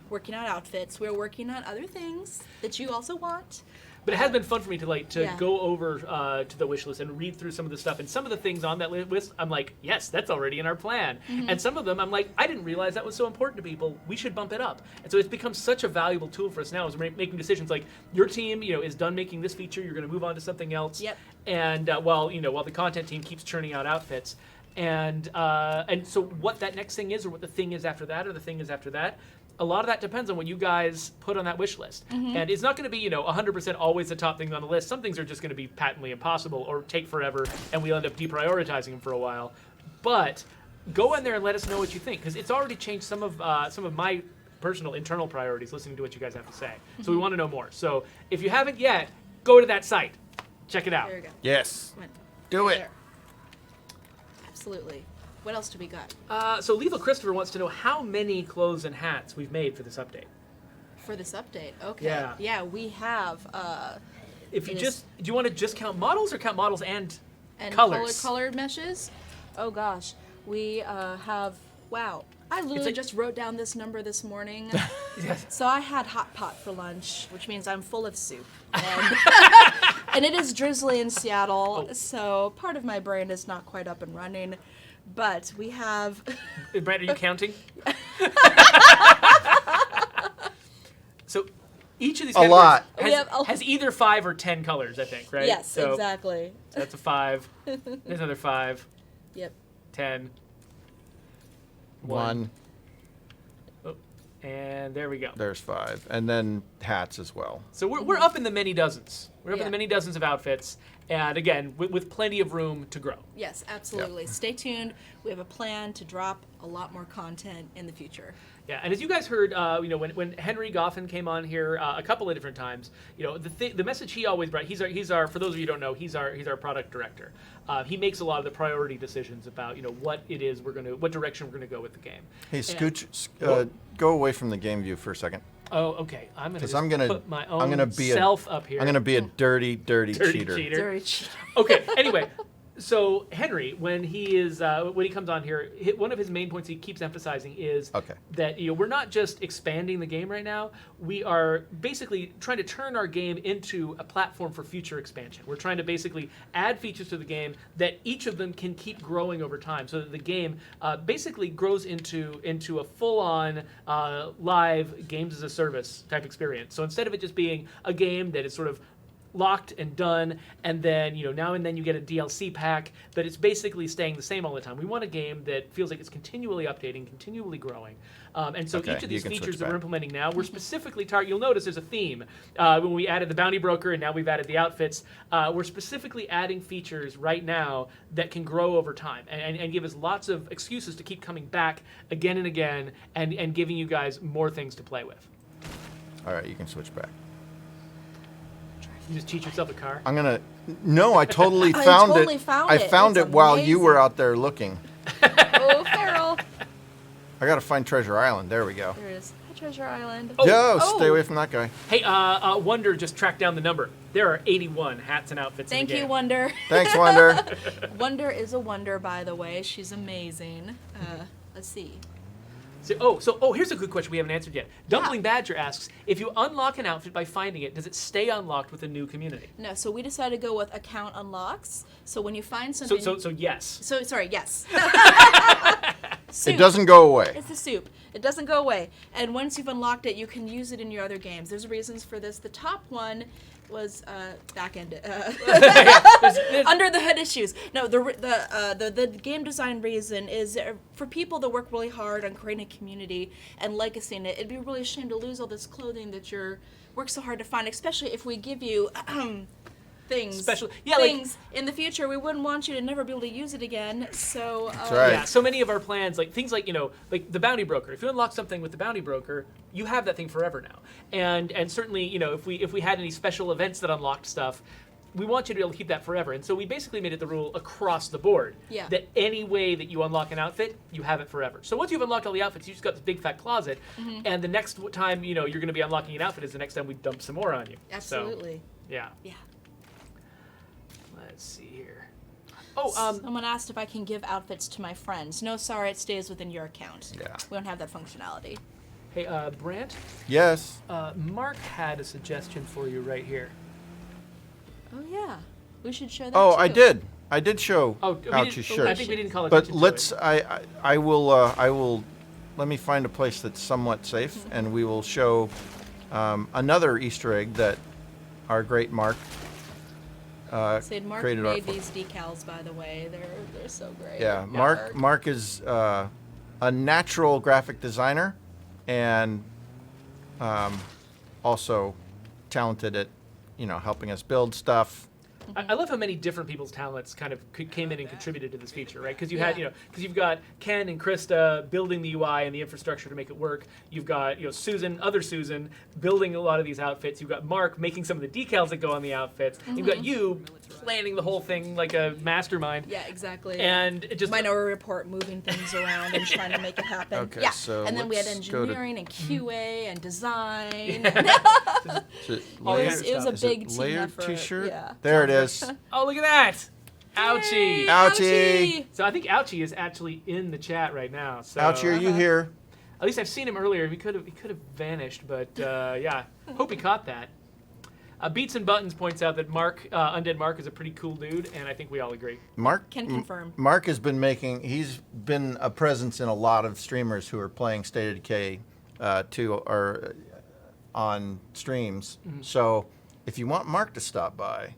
working on outfits. We're working on other things that you also want. But it has been fun for me to Yeah. go over to the wish list and read through some of the stuff. And some of the things on that list, I'm like, yes, that's already in our plan. And some of them, I'm like, I didn't realize that was so important to people. We should bump it up. And so it's become such a valuable tool for us now as we're making decisions. Like your team, is done making this feature. You're going to move on to something else. Yep. And while the content team keeps churning out outfits. And so what that next thing is, or what the thing is after that, or the thing is after that, a lot of that depends on what you guys put on that wish list. And it's not going to be, 100% always the top thing on the list. Some things are just going to be patently impossible or take forever, and we'll end up deprioritizing them for a while. But go in there and let us know what you think, because it's already changed some of my personal internal priorities listening to what you guys have to say. So we want to know more. So if you haven't yet, go to that site. Check it out. There you go. Yes. Come on. Do Right it. there. Absolutely. What else do we got So Lethal Christopher wants to know how many clothes and hats we've made for this update. for this update? Okay. Yeah. Yeah, we have If you It just, do you want to just count models or count models and and colors? colored meshes. Oh gosh, we have wow. I literally like- just wrote down this number this morning. Yes. So I had hot pot for lunch, which means I'm full of soup. And, and it is drizzly in Seattle, so part of my brain is not quite up and running. But we have Brad, are you counting? So each of these A lot. We has, have a- has either 5 or 10 colors, I think, right? yes, So exactly. that's a 5. There's another 5. Yep. 10. 1. Oh, and there we go. There's 5, and then hats as well. So we're up in the many dozens. We're up in Yeah. the many dozens of outfits, and again, with plenty of room to grow. Yes, absolutely. Stay tuned. We have a plan to drop a lot more content in the future. Yeah, and as you guys heard, when Henry Goffin came on here a couple of different times, the message he always brought. He's our for those of you who don't know, he's our product director. He makes a lot of the priority decisions about what direction we're gonna go with the game. Hey, And- Scooch, go away from the game view for a second. Oh, okay. I'm gonna 'Cause just I'm gonna- put my I'm own gonna be a- self up here. I'm going to be a dirty, dirty, Dirty cheater. cheater. Very cheap. Okay. Anyway, so Henry, when he comes on here, one of his main points he keeps emphasizing is Okay. that we're not just expanding the game right now. We are basically trying to turn our game into a platform for future expansion. We're trying to basically add features to the game that each of them can keep growing over time, so that the game basically grows into a full-on live games as a service type experience. So instead of it just being a game that is sort of locked and done, and then now and then you get a DLC pack, but it's basically staying the same all the time. We want a game that feels like it's continually updating, continually growing, and so Okay, each of you these can switch features that we're back. implementing now, we're specifically you'll notice there's a theme when we added the bounty broker, and now we've added the outfits. We're specifically adding features right now that can grow over time and give us lots of excuses to keep coming back again and again and giving you guys more things to play with. All right, you can switch back. You just teach yourself a car. I'm going to... No, I totally I found totally it. found I it. found It's it while you amazing. were out there looking. Oh, Farrell. I got to find Treasure Island. There we go. There it is. Hi, Treasure Island. Yo, oh. stay away from that guy. Hey, Wonder just tracked down the number. There are 81 hats and outfits in Thank the game. you, Wonder. Thanks, Wonder. Wonder is a wonder, by the way. She's amazing. Let's see. So here's a good question we haven't answered yet. Dumpling Badger asks, if you unlock an outfit by finding it, does it stay unlocked with a new community? No, so we decided to go with account unlocks. So when you find something... So yes. So, sorry, yes. It Soup. doesn't go away. It's the soup. It doesn't go away. And once you've unlocked it, you can use it in your other games. There's reasons for this. The top one was back-ended. Under the hood issues. No, the game design reason is for people that work really hard on creating a community and legacying it. It'd be really a shame to lose all this clothing that you're work so hard to find, especially if we give you things. Things in the future. We wouldn't want you to never be able to use it again. So That's right. Yeah, so many of our plans, like things like like the bounty broker. If you unlock something with the bounty broker, you have that thing forever now. And certainly, if we had any special events that unlocked stuff, we want you to be able to keep that forever. And so we basically made it the rule across the board that any way that you unlock an outfit, you have it forever. So once you've unlocked all the outfits, you just got this big fat closet, and the next time you're going to be unlocking an outfit is the next time we dump some more on you. absolutely. So, yeah. Yeah. Let's see here. Oh, Someone asked if I can give outfits to my friends. No, sorry, it stays within your account. Yeah. We don't have that functionality. hey, Brant, Yes. Mark had a suggestion for you right here. Oh yeah, we should show that. Oh, too. I did. I did show Oh, we out didn't- your I shirt. think we didn't call But attention to let's. it. I will. Let me find a place that's somewhat safe, and we will show another Easter egg that our great Mark Sid, Mark created. made these decals, by the way. They're so great. Yeah, Mark is a natural graphic designer, and also talented at helping us build stuff. I love how many different people's talents kind of came in and contributed to this feature, right? Because you had, because you've got Ken and Krista building the UI and the infrastructure to make it work. You've got, other Susan, building a lot of these outfits. You've got Mark making some of the decals that go on the outfits. You've got you planning the whole thing like a mastermind. Yeah, exactly. And it just Minority Report, moving things around and trying to make it happen. Okay, yeah. so and then we had let's go to- engineering and QA and design. Is it All layer- kinds of It was a is it big team layered effort. t-shirt? Yeah. There it is. oh, look at that! Ouchie! Yay, Ouchie. So I think Ouchie is actually in the chat right now. So Ouchie, are you here? At least I've seen him earlier. He could have vanished, but yeah. Hope he caught that. Beats and Buttons points out that Undead Mark is a pretty cool dude, and I think we all agree. Mark Can confirm. Mark has been he's been a presence in a lot of streamers who are playing State of Decay on streams. Mm-hmm. So if you want Mark to stop by,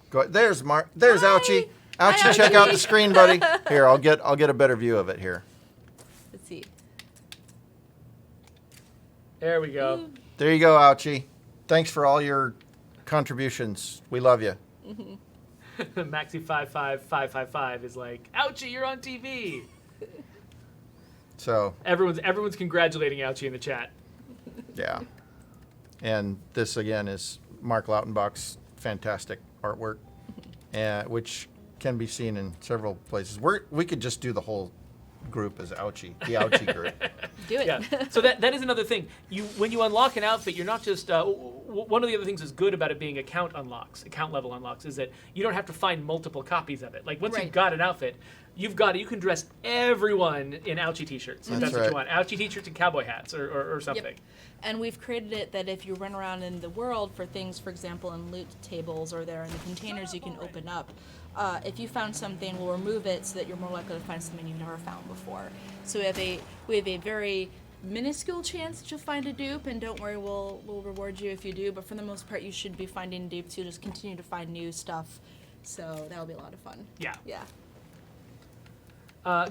go. There's Mark. There's Hi. Ouchie. Hi, Ouchie, check out Ouchie. the screen, buddy. Here, I'll get a better view of it here. Let's see. There we go. There you go, Ouchie. Thanks for all your contributions. We love you. Maxi55555 is like, Ouchie, you're on TV. So Everyone's congratulating Ouchie in the chat. yeah, and this again is Mark Lautenbach's fantastic artwork, which can be seen in several places. We could just do the whole group as Ouchie, the Ouchie group. Do it. Yeah. So that is another thing. When you unlock an outfit, you're not just one of the other things that's good about it being account level unlocks, is that you don't have to find multiple copies of it. Like once Right. you've got an outfit, you can dress everyone in Ouchie t-shirts if That's that's what right. you want. Ouchie t-shirts and cowboy hats or something. Yep. And we've created it that if you run around in the world for things, for example, in loot tables or there in the containers you can open up, if you found something, we'll remove it so that you're more likely to find something you've never found before. So we have a very minuscule chance that you'll find a dupe, and don't worry, we'll reward you if you do. But for the most part, you should be finding dupes. You'll just continue to find new stuff. So that'll be a lot of fun. Yeah. Yeah.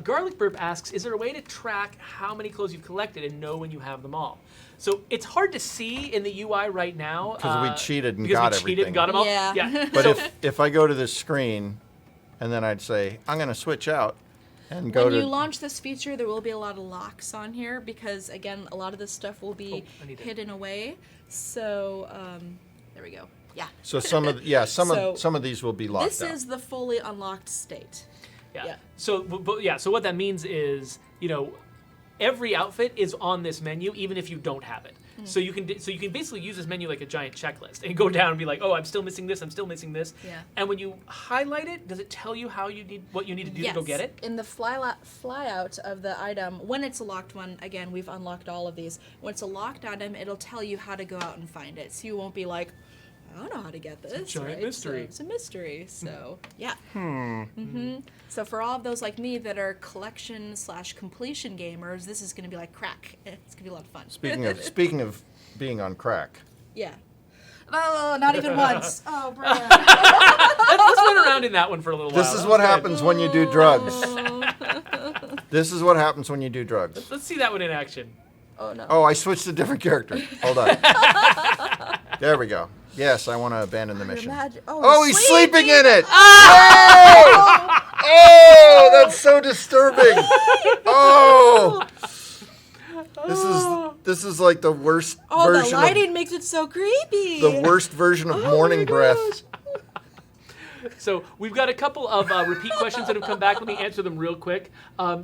Garlic Burp asks, is there a way to track how many clothes you've collected and know when you have them all? So it's hard to see in the UI right now. Because we cheated and because got we cheated everything. and got them all? Yeah. But So- if I go to this screen, and then I'd say I'm going to switch out and go When to you launch this feature, there will be a lot of locks on here because, again, a lot of this stuff will be I need it. hidden away. So, there we go. Yeah. so some of these will be locked This out. is the fully unlocked state. Yeah. Yeah. So what that means is, every outfit is on this menu, even if you don't have it. So you can basically use this menu like a giant checklist and go down and be like, oh, I'm still missing this. I'm still missing this. Yeah. And when you highlight it, does it tell you what you need to do to go get it? In the fly out of the item, when it's a locked one, again, we've unlocked all of these. When it's a locked item, it'll tell you how to go out and find it. So you won't be like, I don't know how to get this. giant right? mystery. So it's a mystery. So yeah. So for all of those like me that are collection/completion gamers, this is going to be like crack. It's going to be a lot of fun. Speaking of being on crack, Yeah. Oh, not even once. Oh, Brian. Let's run around in that one for a little while. this is That what was good. happens when you do drugs. This is what happens when you do drugs. Let's see that one in action. Oh no. Oh, I switched to a different character. Hold on. There we go. Yes, I want to abandon the mission. Imagine- Oh, he's sleeping in it. Ah! Oh, that's so disturbing. Oh, this is like the worst Oh, the version lighting makes it so creepy. of the worst version of morning breath. So we've got a couple of repeat questions that have come back. Let me answer them real quick.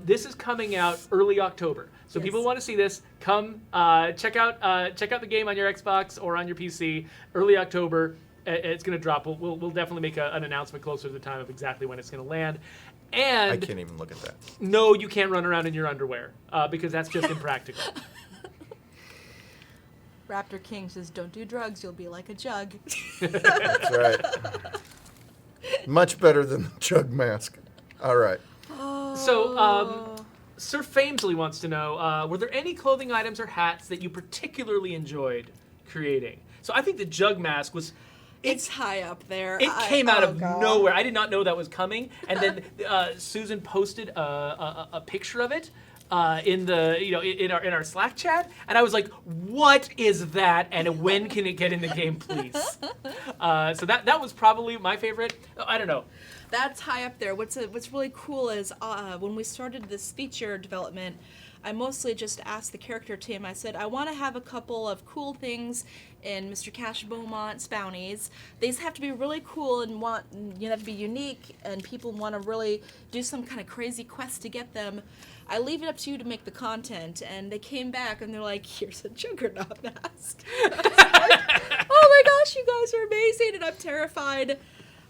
This is coming out early October. So Yes. people want to see this, come check out the game on your Xbox or on your PC. Early October, it's going to drop. We'll definitely make an announcement closer to the time of exactly when it's going to land. I And can't even look at that. no, you can't run around in your underwear because that's just impractical. Raptor King says, "Don't do drugs. You'll be like a jug." That's right. Much better than the chug mask. All right. So, Sir Famesley wants to know, were there any clothing items or hats that you particularly enjoyed creating? So I think the jug mask was... It's high up there. It came out of God. nowhere. I did not know that was coming. And then Susan posted a picture of it in our Slack chat, and I was like, "What is that? And when can it get in the game, please?" So that was probably my favorite. I don't know. That's high up there. What's really cool is when we started this feature development, I mostly just asked the character team. I said, I want to have a couple of cool things in Mr. Cash Beaumont's bounties. These have to be really cool and have to be unique, and people want to really do some kind of crazy quest to get them. I leave it up to you to make the content. And they came back and they're like, here's a Juggernaut mask. I was like, oh my gosh, you guys are amazing, and I'm terrified.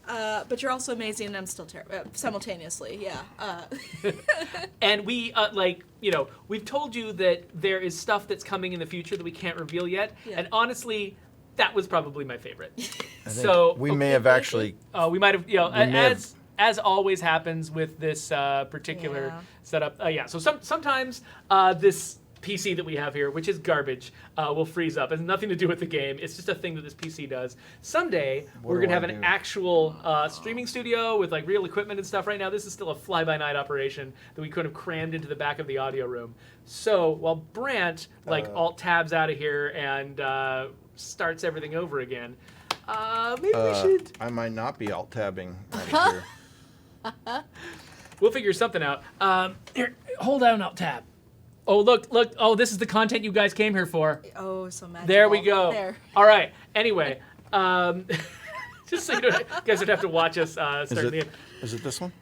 But you're also amazing, and I'm still terrified simultaneously. Yeah. And we we've told you that there is stuff that's coming in the future that we can't reveal yet. Yeah. And honestly, that was probably my favorite. I think So we may have actually. we might have, may have- as always happens with this particular Yeah. setup. So sometimes this PC that we have here, which is garbage, will freeze up. It has nothing to do with the game. It's just a thing that this PC does. Someday, we're do going to I have an do? actual streaming studio with like real equipment and stuff. Right now, this is still a fly-by-night operation that we could have crammed into the back of the audio room. So while Brant alt-tabs out of here and starts everything over again, maybe we should... I might not be alt-tabbing out of here. We'll figure something out. Here, hold down alt-tab. Oh, look. Oh, this is the content you guys came here for. Oh, so magical. There we go. There. All right. Anyway, just so you guys would have to watch us start the Is it this one?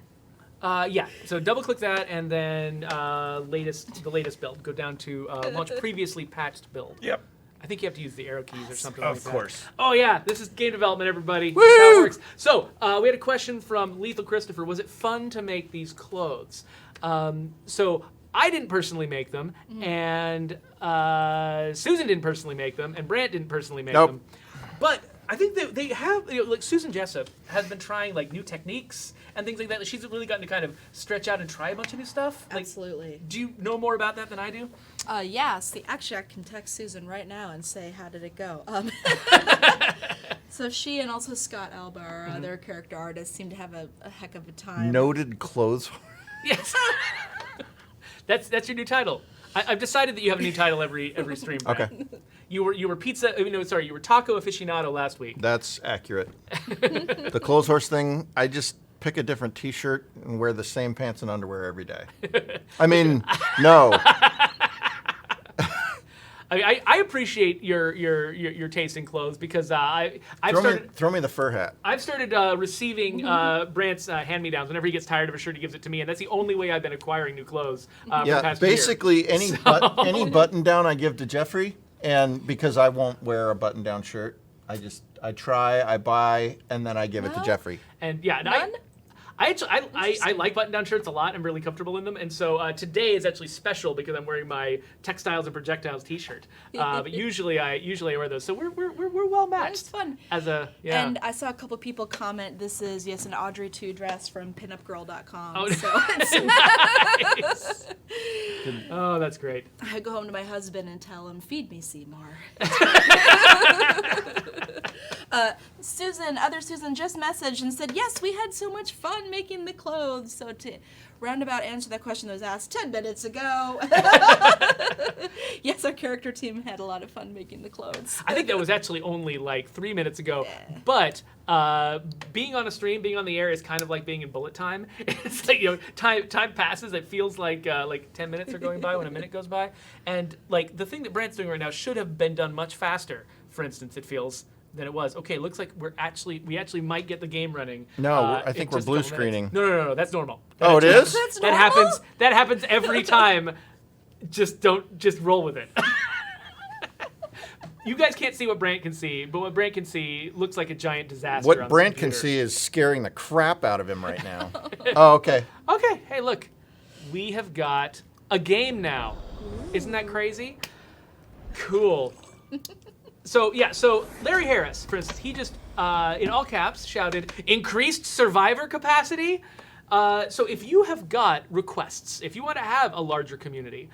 yeah. So double click that and then the latest build. Go down to launch previously patched build. Yep. I think you have to use the arrow keys or something like that. Of course. Oh yeah, this is game development, everybody. This is how it works. So we had a question from Lethal Christopher. Was it fun to make these clothes? So I didn't personally make them, and Susan didn't personally make them, and Brant didn't personally make them. But I think they have, like Susan Jessup has been trying like new techniques and things like that. She's really gotten to kind of stretch out and try a bunch of new stuff. Like, Absolutely. do you know more about that than I do? Yes. Actually, I can text Susan right now and say, how did it go? So she and also Scott Alba, our their character artists, seem to have a heck of a time. Noted clothes. Yes. That's your new title. I've decided that you have a new title every stream. Brad. Okay. You were pizza. You were taco aficionado last week. That's accurate. The clothes horse thing, I just pick a different T-shirt and wear the same pants and underwear every day. I mean, no. I appreciate your taste in clothes because I've started. Throw me the fur hat. I've started receiving Brant's hand-me-downs. Whenever he gets tired of a shirt, he gives it to me, and that's the only way I've been acquiring new clothes. For the Yeah, past basically any button down I give to Jeffrey, and because I won't wear a button down shirt, I try, I buy, and then I give it to No. Jeffrey. year. And yeah, and I like button-down shirts a lot. I'm really comfortable in them, and so today is actually special because I'm wearing my Textiles and Projectiles T-shirt. But usually I wear those, so we're well matched. It's fun. As a yeah. And I saw a couple people comment, this is, yes, an Audrey 2 dress from pinupgirl.com. Oh, so nice. Oh, that's great. I go home to my husband and tell him, feed me, Seymour. Other Susan just messaged and said, yes, we had so much fun making the clothes. So to roundabout answer that question that was asked 10 minutes ago, yes, our character team had a lot of fun making the clothes. I think that was actually only like 3 minutes ago. But being on a stream, being on the air is kind of like being in bullet time. It's like, time passes. It feels like 10 minutes are going by when a minute goes by. And like the thing that Brant's doing right now should have been done much faster. For instance, it feels than it was. Okay, looks like we actually might get the game running. No, I in think we're just a blue couple minutes. screening. No, that's normal. Oh, it is? That's That normal? happens every time. Just roll with it. You guys can't see what Brant can see, but what Brant can see looks like a giant disaster. on What the Brant can computer. see is scaring the crap out of him right now. Oh, okay. Okay, hey, look, we have got a game now. Isn't that crazy? Cool. So Larry Harris, for instance, he just, in all caps, shouted, increased survivor capacity? So if you have got requests, if you want to have a larger community,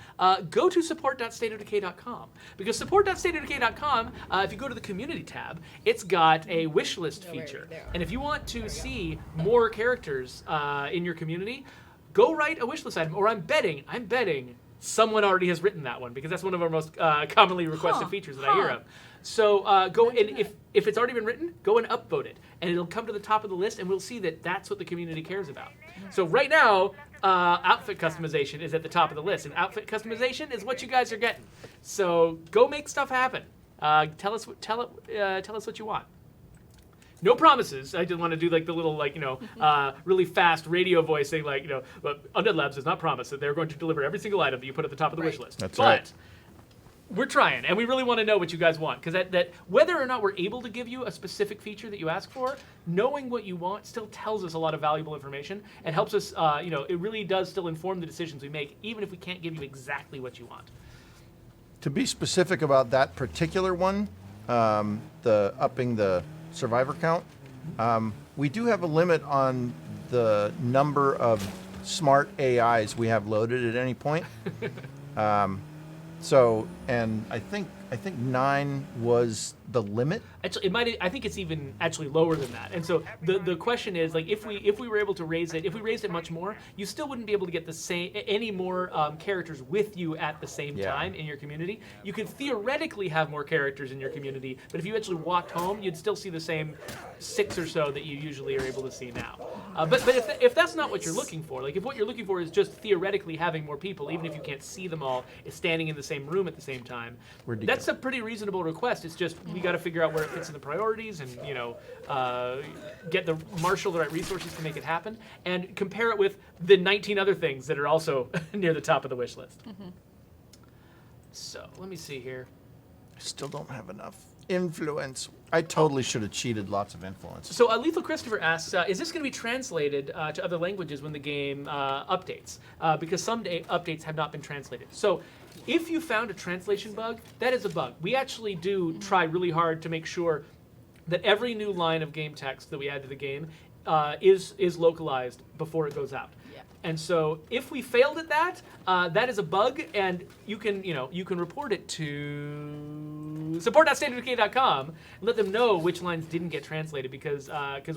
go to support.stateofdecay.com. Because support.stateofdecay.com, if you go to the community tab, it's got a wish list feature. And if you want to see more characters in your community, go write a wish list item. Or I'm betting someone already has written that one because that's one of our most commonly requested features that I hear of. So go and if it's already been written, go and upvote it, and it'll come to the top of the list, and we'll see that that's what the community cares about. So right now, outfit customization is at the top of the list, and outfit customization is what you guys are getting. So go make stuff happen. Tell us what you want. No promises. I just want to do like the little really fast radio voice saying but Undead Labs does not promise that they're going to deliver every single item that you put at the top of the wish list. That's but right. We're trying, and we really want to know what you guys want, because that whether or not we're able to give you a specific feature that you ask for, knowing what you want still tells us a lot of valuable information and helps us. It really does still inform the decisions we make, even if we can't give you exactly what you want. To be specific about that particular one, the upping the survivor count, we do have a limit on the number of smart AIs we have loaded at any point. So, and I think 9 was the limit. Actually, I think it's even actually lower than that. And so the question is, like, if we were able to raise it, if we raised it much more, you still wouldn't be able to get any more characters with you at the same time in your community. You could theoretically have more characters in your community, but if you actually walked home, you'd still see the same 6 or so that you usually are able to see now. But if that's not what you're looking for, like if what you're looking for is just theoretically having more people, even if you can't see them all, standing in the same room at the same time, that's a pretty reasonable request. It's just we got to figure out where it fits in the priorities, and get the marshal the right resources to make it happen, and compare it with the 19 other things that are also near the top of the wish list. So let me see here. I still don't have enough influence. I totally should have cheated lots of influence. So Lethal Christopher asks, is this going to be translated to other languages when the game updates? Because some updates have not been translated. So if you found a translation bug, that is a bug. We actually do try really hard to make sure that every new line of game text that we add to the game is localized before it goes out. Yeah. And so if we failed at that, that is a bug, and you can report it to support.stateofdecay.com and let them know which lines didn't get translated, because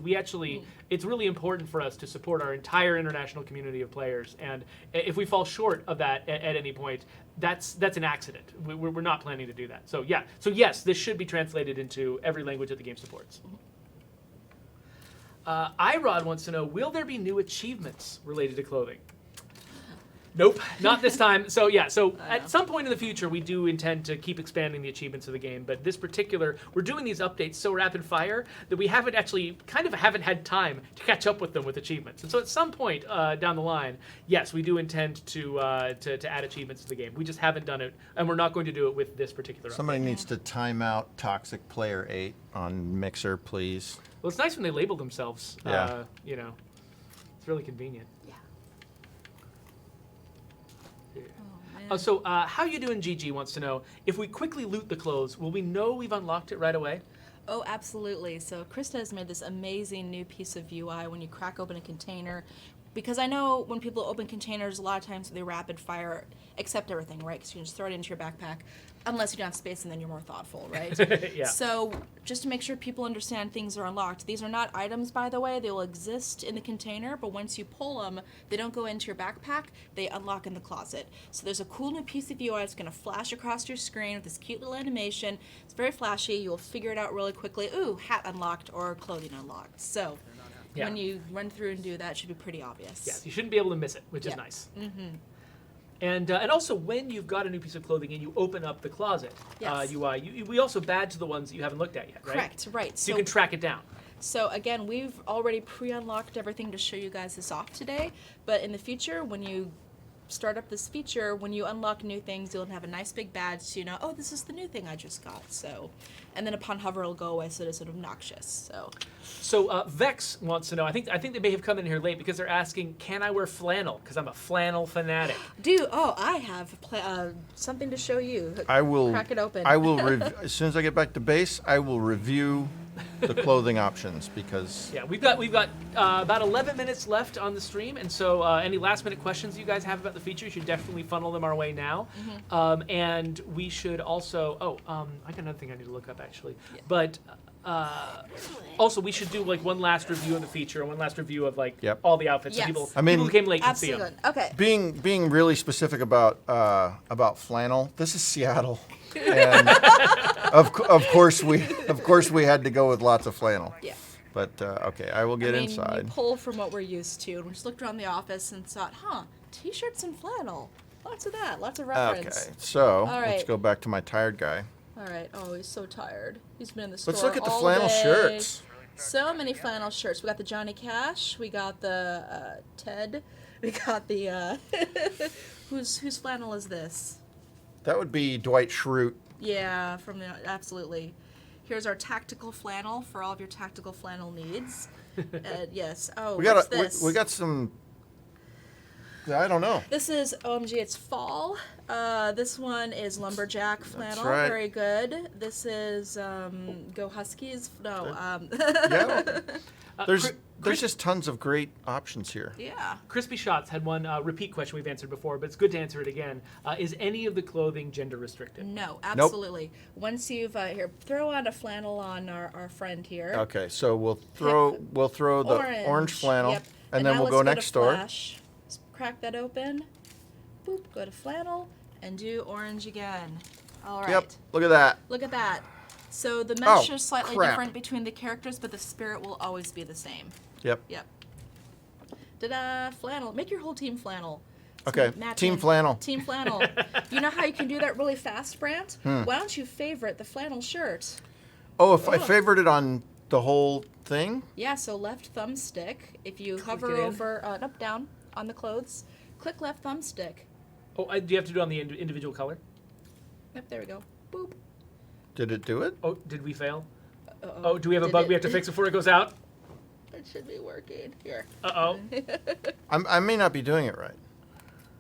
we actually, it's really important for us to support our entire international community of players, and if we fall short of that at any point, that's an accident. We're not planning to do that. So yes, this should be translated into every language that the game supports. Irod wants to know, will there be new achievements related to clothing? Nope, not this time. So at some point in the future, we do intend to keep expanding the achievements of the game, but this particular, we're doing these updates so rapid fire that we haven't had time to catch up with them with achievements. And so at some point down the line, yes, we do intend to add achievements to the game. We just haven't done it, and we're not going to do it with this particular Somebody update. needs to time out Toxic Player 8 on Mixer, please. Well, it's nice when they label themselves. Yeah. It's really convenient. Yeah. So how you doing, GG wants to know, if we quickly loot the clothes, will we know we've unlocked it right away? Oh, absolutely. So Krista has made this amazing new piece of UI when you crack open a container. Because I know when people open containers, a lot of times they rapid fire accept everything, right? Because you can just throw it into your backpack, unless you don't have space, and then you're more thoughtful, right? Yeah. So just to make sure people understand things are unlocked. These are not items, by the way. They will exist in the container, but once you pull them, they don't go into your backpack. They unlock in the closet. So there's a cool new piece of UI that's going to flash across your screen with this cute little animation. It's very flashy. You'll figure it out really quickly. Ooh, hat unlocked or clothing unlocked. So when you run through and do that, it should be pretty obvious. Yes, you shouldn't be able to miss it, which is nice. Mm-hmm. And also, when you've got a new piece of clothing and you open up the closet UI, we also badge the ones that you haven't looked at yet, right? Correct, right. So you can track it down. So again, we've already pre-unlocked everything to show you guys this off today, but in the future, when you start up this feature, when you unlock new things, you'll have a nice big badge so you know, oh, this is the new thing I just got. So, and then upon hover, it'll go away so it isn't obnoxious. So Vex wants to know, I think they may have come in here late because they're asking, can I wear flannel? Because I'm a flannel fanatic. I have something to show you. I will crack it open. I will as soon as I get back to base, I will review the clothing options, because we've got about 11 minutes left on the stream, and so any last minute questions you guys have about the feature, you should definitely funnel them our way now. And we should also I got another thing I need to look up actually, but also we should do like one last review of the feature and one last review of all the outfits, so people who came late can see them. Okay. being really specific about flannel, this is Seattle. And Of course we had to go with lots of flannel. Yeah. But okay, I will get You inside. pull from what we're used to, and we just looked around the office and thought, t-shirts and flannel. Lots of that. Lots of reference. Okay, so All let's right. go back to my tired guy. All right. Oh, he's so tired. He's been in the store Let's look at the all flannel day. shirts. So many flannel shirts. We got the Johnny Cash. We got the Ted. We got the whose flannel is this? That would be Dwight Schrute. Yeah, absolutely. Here's our tactical flannel for all of your tactical flannel needs. Yes. Oh, what's this? We got some. I don't know. This is OMG. It's fall. This one is lumberjack flannel. right. Very good. This is Go Huskies. No. Yeah. There's just tons of great options here. Yeah. Crispy Shots had one repeat question we've answered before, but it's good to answer it again. Is any of the clothing gender restricted? No, absolutely. Once you've here, throw on a flannel on our friend here. Okay, so we'll throw the orange flannel, Yep. and then now we'll go let's next to door. Flash. Just crack that open. Boop. Go to flannel and do orange again. All right. Yep. Look at that. Look at that. So the mesh Oh, is slightly crap. different between the characters, but the spirit will always be the same. Yep. Yep. Ta-da! Flannel. Make your whole team flannel. It's Okay, matching. team flannel. Team flannel. You know how you can do that really fast, Brant? Why don't you favorite the flannel shirt? Oh, if I favored it on the whole thing? Yeah, so left thumbstick. If you hover it in. over, up, down on the clothes, click left thumbstick. Oh, do you have to do it on the individual color? Yep, there we go. Boop. Did it do it? Oh, did we fail? Uh-oh. Oh, do we have a Did bug it- we have to fix before it goes out? It should be working. Here. Uh-oh. I may not be doing it right.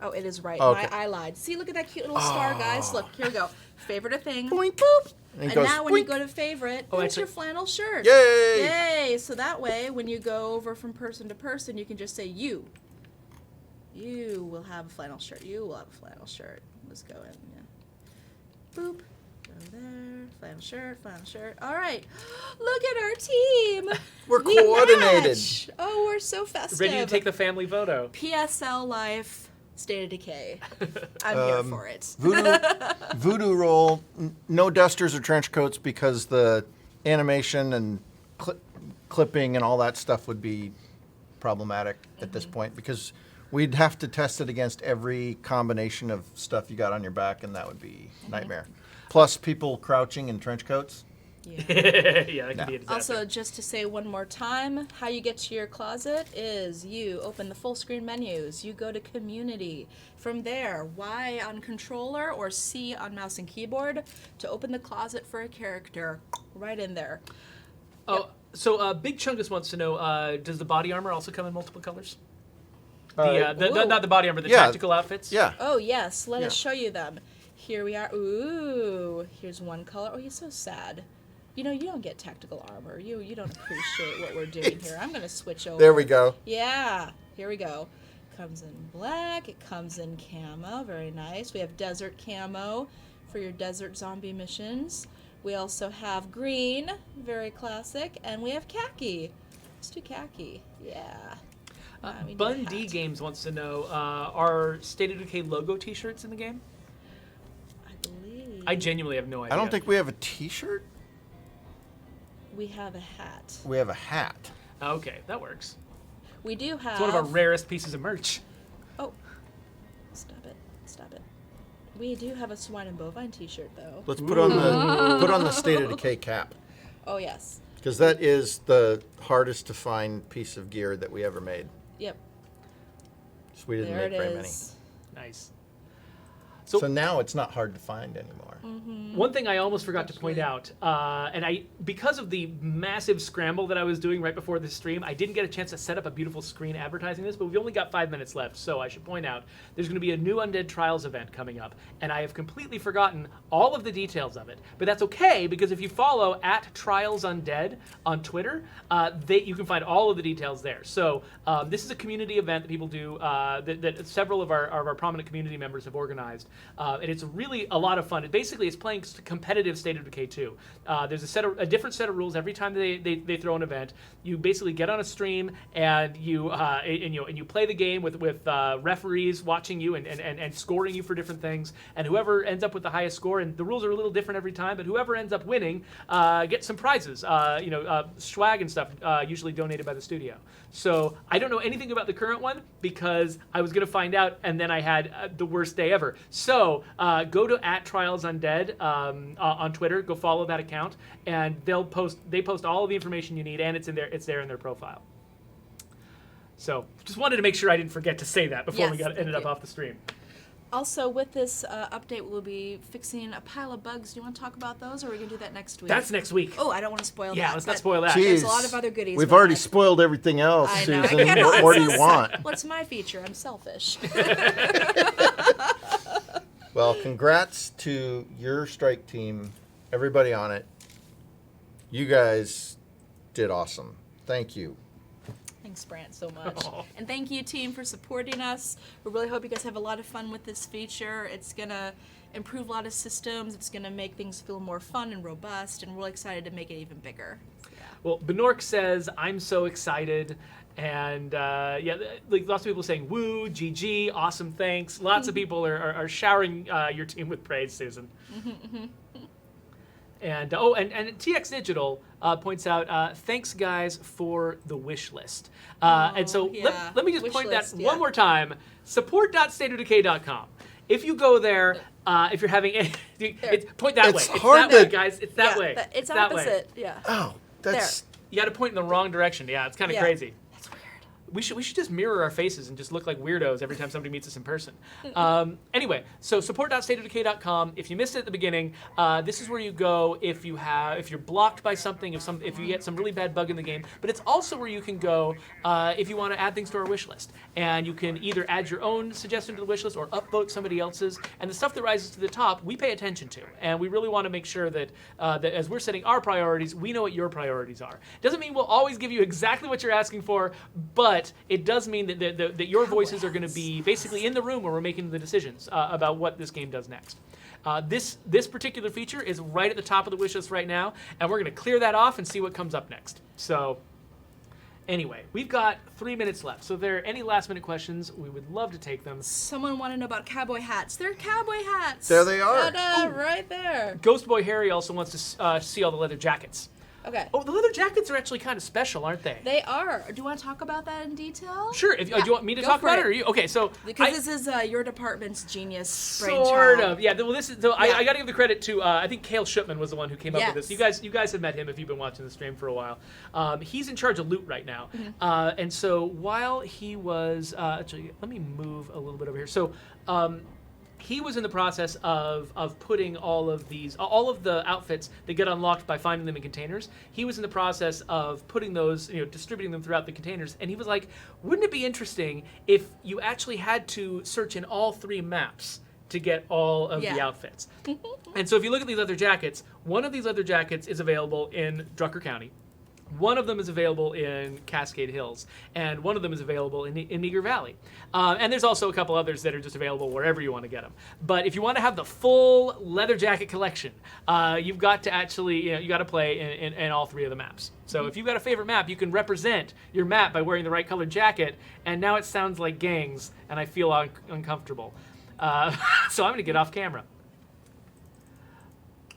Oh, it is right. Okay. I lied. See, look at that cute little star, guys. Look, here we go. Favorite a thing. Boink. Boop. And it And goes now when you boink. go to favorite, Oh, there's actually- your flannel shirt. Yay! Yay! So that way, when you go over from person to person, you can just say you. You will have a flannel shirt. You will have a flannel shirt. Let's go in. Yeah. Boop. Go there. Flannel shirt. Flannel shirt. All right. Look at our team. We're We coordinated. match. Oh, we're so festive. Ready to take the family photo. PSL Life, State of Decay. I'm here for it. Voodoo roll, no dusters or trench coats because the animation and clipping and all that stuff would be problematic at this point because we'd have to test it against every combination of stuff you got on your back, and that would be nightmare. Plus, people crouching in trench coats. Yeah. Yeah, that can be a disaster. Also, just to say one more time, how you get to your closet is you open the full screen menus, you go to community. From there, Y on controller or C on mouse and keyboard to open the closet for a character. Right in there. Oh, so Big Chungus wants to know, does the body armor also come in multiple colors? Not the body armor, the yeah. tactical outfits? Yeah. Oh, yes. Let us Yeah. show you them. Here we are. Ooh, here's one color. Oh, he's so sad. You know, you don't get tactical armor. You don't appreciate what we're doing here. I'm going to switch over. There we go. Yeah, here we go. Comes in black. It comes in camo. Very nice. We have desert camo for your desert zombie missions. We also have green, very classic, and we have khaki. Let's do khaki. Yeah. We need a Bun D hat. Games wants to know, are State of Decay logo t-shirts in the game? I believe I genuinely have no idea. I don't think we have a T-shirt. we have a hat. We have a hat. Okay, that works. We do have. It's one of our rarest pieces of merch. Oh, stop it! Stop it! We do have a swine and bovine T-shirt though. Let's put on the State of Decay cap Oh yes. because that is the hardest to find piece of gear that we ever made. Yep. So we didn't There it make very many. is. Nice. So now it's not hard to find anymore. One thing I almost forgot to point out, and because of the massive scramble that I was doing right before this stream, I didn't get a chance to set up a beautiful screen advertising this, but we've only got 5 minutes left, so I should point out there's going to be a new Undead Trials event coming up, and I have completely forgotten all of the details of it. But that's okay, because if you follow @TrialsUndead on Twitter, you can find all of the details there. So this is a community event that people do, that several of our prominent community members have organized, and it's really a lot of fun. Basically, it's playing competitive State of Decay 2. There's a different set of rules every time they throw an event. You basically get on a stream and you play the game with referees watching you and scoring you for different things. And whoever ends up with the highest score, and the rules are a little different every time, but whoever ends up winning gets some prizes, swag and stuff, usually donated by the studio. So I don't know anything about the current one because I was going to find out, and then I had the worst day ever. So go to @TrialsUndead on Twitter. Go follow that account, and they post all of the information you need, and it's there in their profile. So just wanted to make sure I didn't forget to say that before we ended up off the stream. Also, with this update, we'll be fixing a pile of bugs. Do you want to talk about those, or are we going to do that next week? That's next week. Oh, I don't want to spoil that. Yeah, let's not spoil that. There's a lot of other goodies. We've with already that. spoiled everything else, I know. Susan. What more do you want? What's my feature? I'm selfish. Well, congrats to your strike team, everybody on it. You guys did awesome. Thank you. Thanks, Brant, so much. And thank you, team, for supporting us. We really hope you guys have a lot of fun with this feature. It's going to improve a lot of systems. It's going to make things feel more fun and robust, and we're really excited to make it even bigger. Yeah. Well, Benork says, I'm so excited. And like lots of people saying, woo, GG, awesome, thanks. Lots of people are showering your team with praise, Susan. And and TX Digital points out, thanks guys for the wish list. And so let me just Wish point list, that one more time. Support.stateofdecay.com. If you go there, if you're having any, point that way. It's hard that way, to- guys. It's that way. It's that way. opposite. Yeah. Oh, that's... You got to point in the wrong direction. Yeah, it's kind of crazy. That's weird. We should just mirror our faces and just look like weirdos every time somebody meets us in person. Anyway, so support.stateofdecay.com. If you missed it at the beginning, this is where you go if you're blocked by something, if you get some really bad bug in the game. But it's also where you can go if you want to add things to our wish list, and you can either add your own suggestion to the wish list or upvote somebody else's. And the stuff that rises to the top, we pay attention to, and we really want to make sure that that as we're setting our priorities, we know what your priorities are. Doesn't mean we'll always give you exactly what you're asking for, but it does mean that your voices are going to be basically in the room where we're making the decisions about what this game does next. This particular feature is right at the top of the wish list right now, and we're going to clear that off and see what comes up next. So anyway, we've got 3 minutes left. So if there are any last-minute questions, we would love to take them. Someone wanted to know about cowboy hats. They're cowboy hats. There they are. Ta-da, right there. Ghost Boy Harry also wants to see all the leather jackets. Okay. Oh, the leather jackets are actually kind of special, aren't they? They are. Do you want to talk about that in detail? Sure. If, do you want me to Go talk for about it. it, or you? Okay, so Because this is your department's genius sort brainchild. of. Yeah. Well, this is. So I got to give the credit to. I think Cale Shipman was the one who came up with this. You guys have met him if you've been watching the stream for a while. He's in charge of loot right now, and so while he was actually, let me move a little bit over here. So. He was in the process of putting all of the outfits that get unlocked by finding them in containers. He was in the process of putting those, distributing them throughout the containers. And he was like, wouldn't it be interesting if you actually had to search in all 3 maps to get all of the outfits? And so if you look at these leather jackets, one of these leather jackets is available in Drucker County. One of them is available in Cascade Hills, and one of them is available in Eager Valley. And there's also a couple others that are just available wherever you want to get them. But if you want to have the full leather jacket collection, you've got to actually, you got to play in all 3 of the maps. So if you've got a favorite map, you can represent your map by wearing the right colored jacket, and now it sounds like gangs, and I feel uncomfortable. So I'm going to get off camera.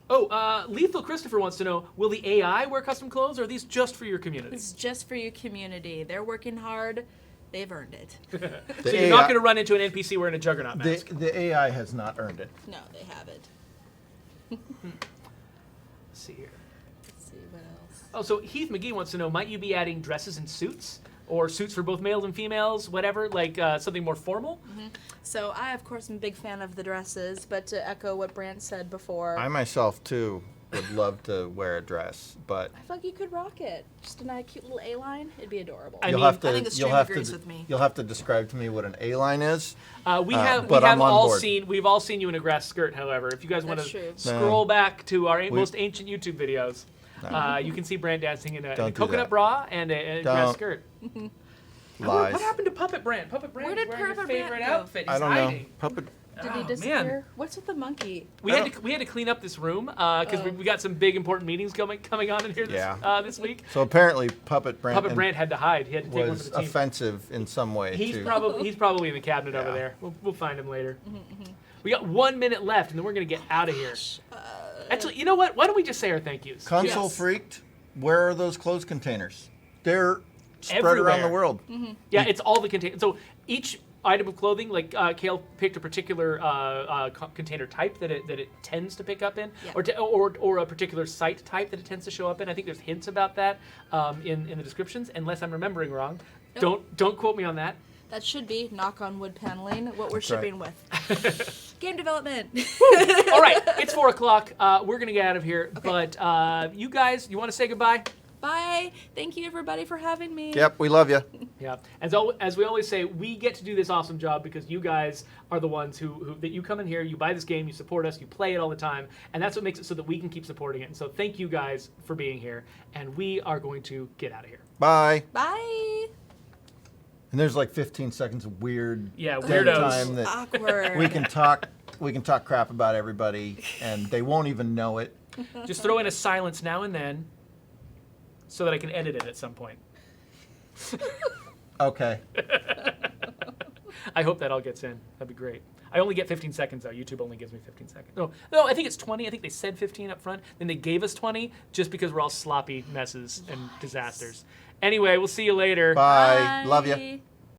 Oh, Lethal Christopher wants to know, will the AI wear custom clothes, or are these just for your community? It's just for your community. They're working hard. They've earned it. So you're not going to run into an NPC wearing a Juggernaut mask. The AI has not earned it. No, they haven't. Let's see here. Let's see what else. Oh, so Heath McGee wants to know, might you be adding dresses and suits? Or suits for both males and females, whatever, like something more formal? So I, of course, am a big fan of the dresses, but to echo what Brant said before, I myself, too, would love to wear a dress, but I feel like you could rock it. Just a nice, cute little A-line. It'd be adorable. I you'll mean, have to I think the stream agrees with me. You'll have to describe to me what an A-line is. We have but I'm on all board. seen. We've all seen you in a grass skirt. However, if you guys want That's to true. scroll back to our most ancient YouTube videos, No. you can see Brand dancing in a Don't do coconut that. bra and a grass Don't. skirt. Lies. What happened to Puppet Brand? Puppet Brand Where is did wearing your Puppet favorite Brand go? outfit. He's I don't know. hiding. Did Oh, he disappear? man. What's with the monkey? We had to clean up this room because we got some big important meetings coming on in here this week. So apparently, Puppet Brand had to hide. He had to take one for was the team. offensive in some way He's too. probably in the cabinet over Yeah. there. We'll find him later. We got 1 minute left, and then we're gonna get out of here. Actually, you know what? Why don't we just say our thank yous? Console Yes. Freaked, where are those clothes containers? They're spread Everywhere. around the world. Yeah, it's all the containers. So each item of clothing, like Kale picked a particular container type that it tends to pick up in, Yeah. or a particular site type that it tends to show up in. I think there's hints about that in the descriptions, unless I'm remembering wrong. Nope. Don't quote me on that. That should be, knock on wood paneling, what we're That's right. shipping with. Game development. All right, it's 4 o'clock. We're gonna get out of here, but you guys, you want to say goodbye? Bye. Thank you, everybody, for having me. Yep, we love you. Yeah. As we always say, we get to do this awesome job because you guys are the ones who that you come in here, you buy this game, you support us, you play it all the time, and that's what makes it so that we can keep supporting it. And so thank you guys for being here, and we are going to get out of here. Bye. Bye. And there's like 15 seconds of weird Yeah, dead weirdos. time that Awkward. we can talk crap about everybody and they won't even know it. Just throw in a silence now and then so that I can edit it at some point. Okay. I hope that all gets in. That'd be great. I only get 15 seconds, though. YouTube only gives me 15 seconds. No, I think it's 20. I think they said 15 up front. Then they gave us 20 just because we're all sloppy messes and disasters. Anyway, we'll see you later. Bye. Love you. Bye.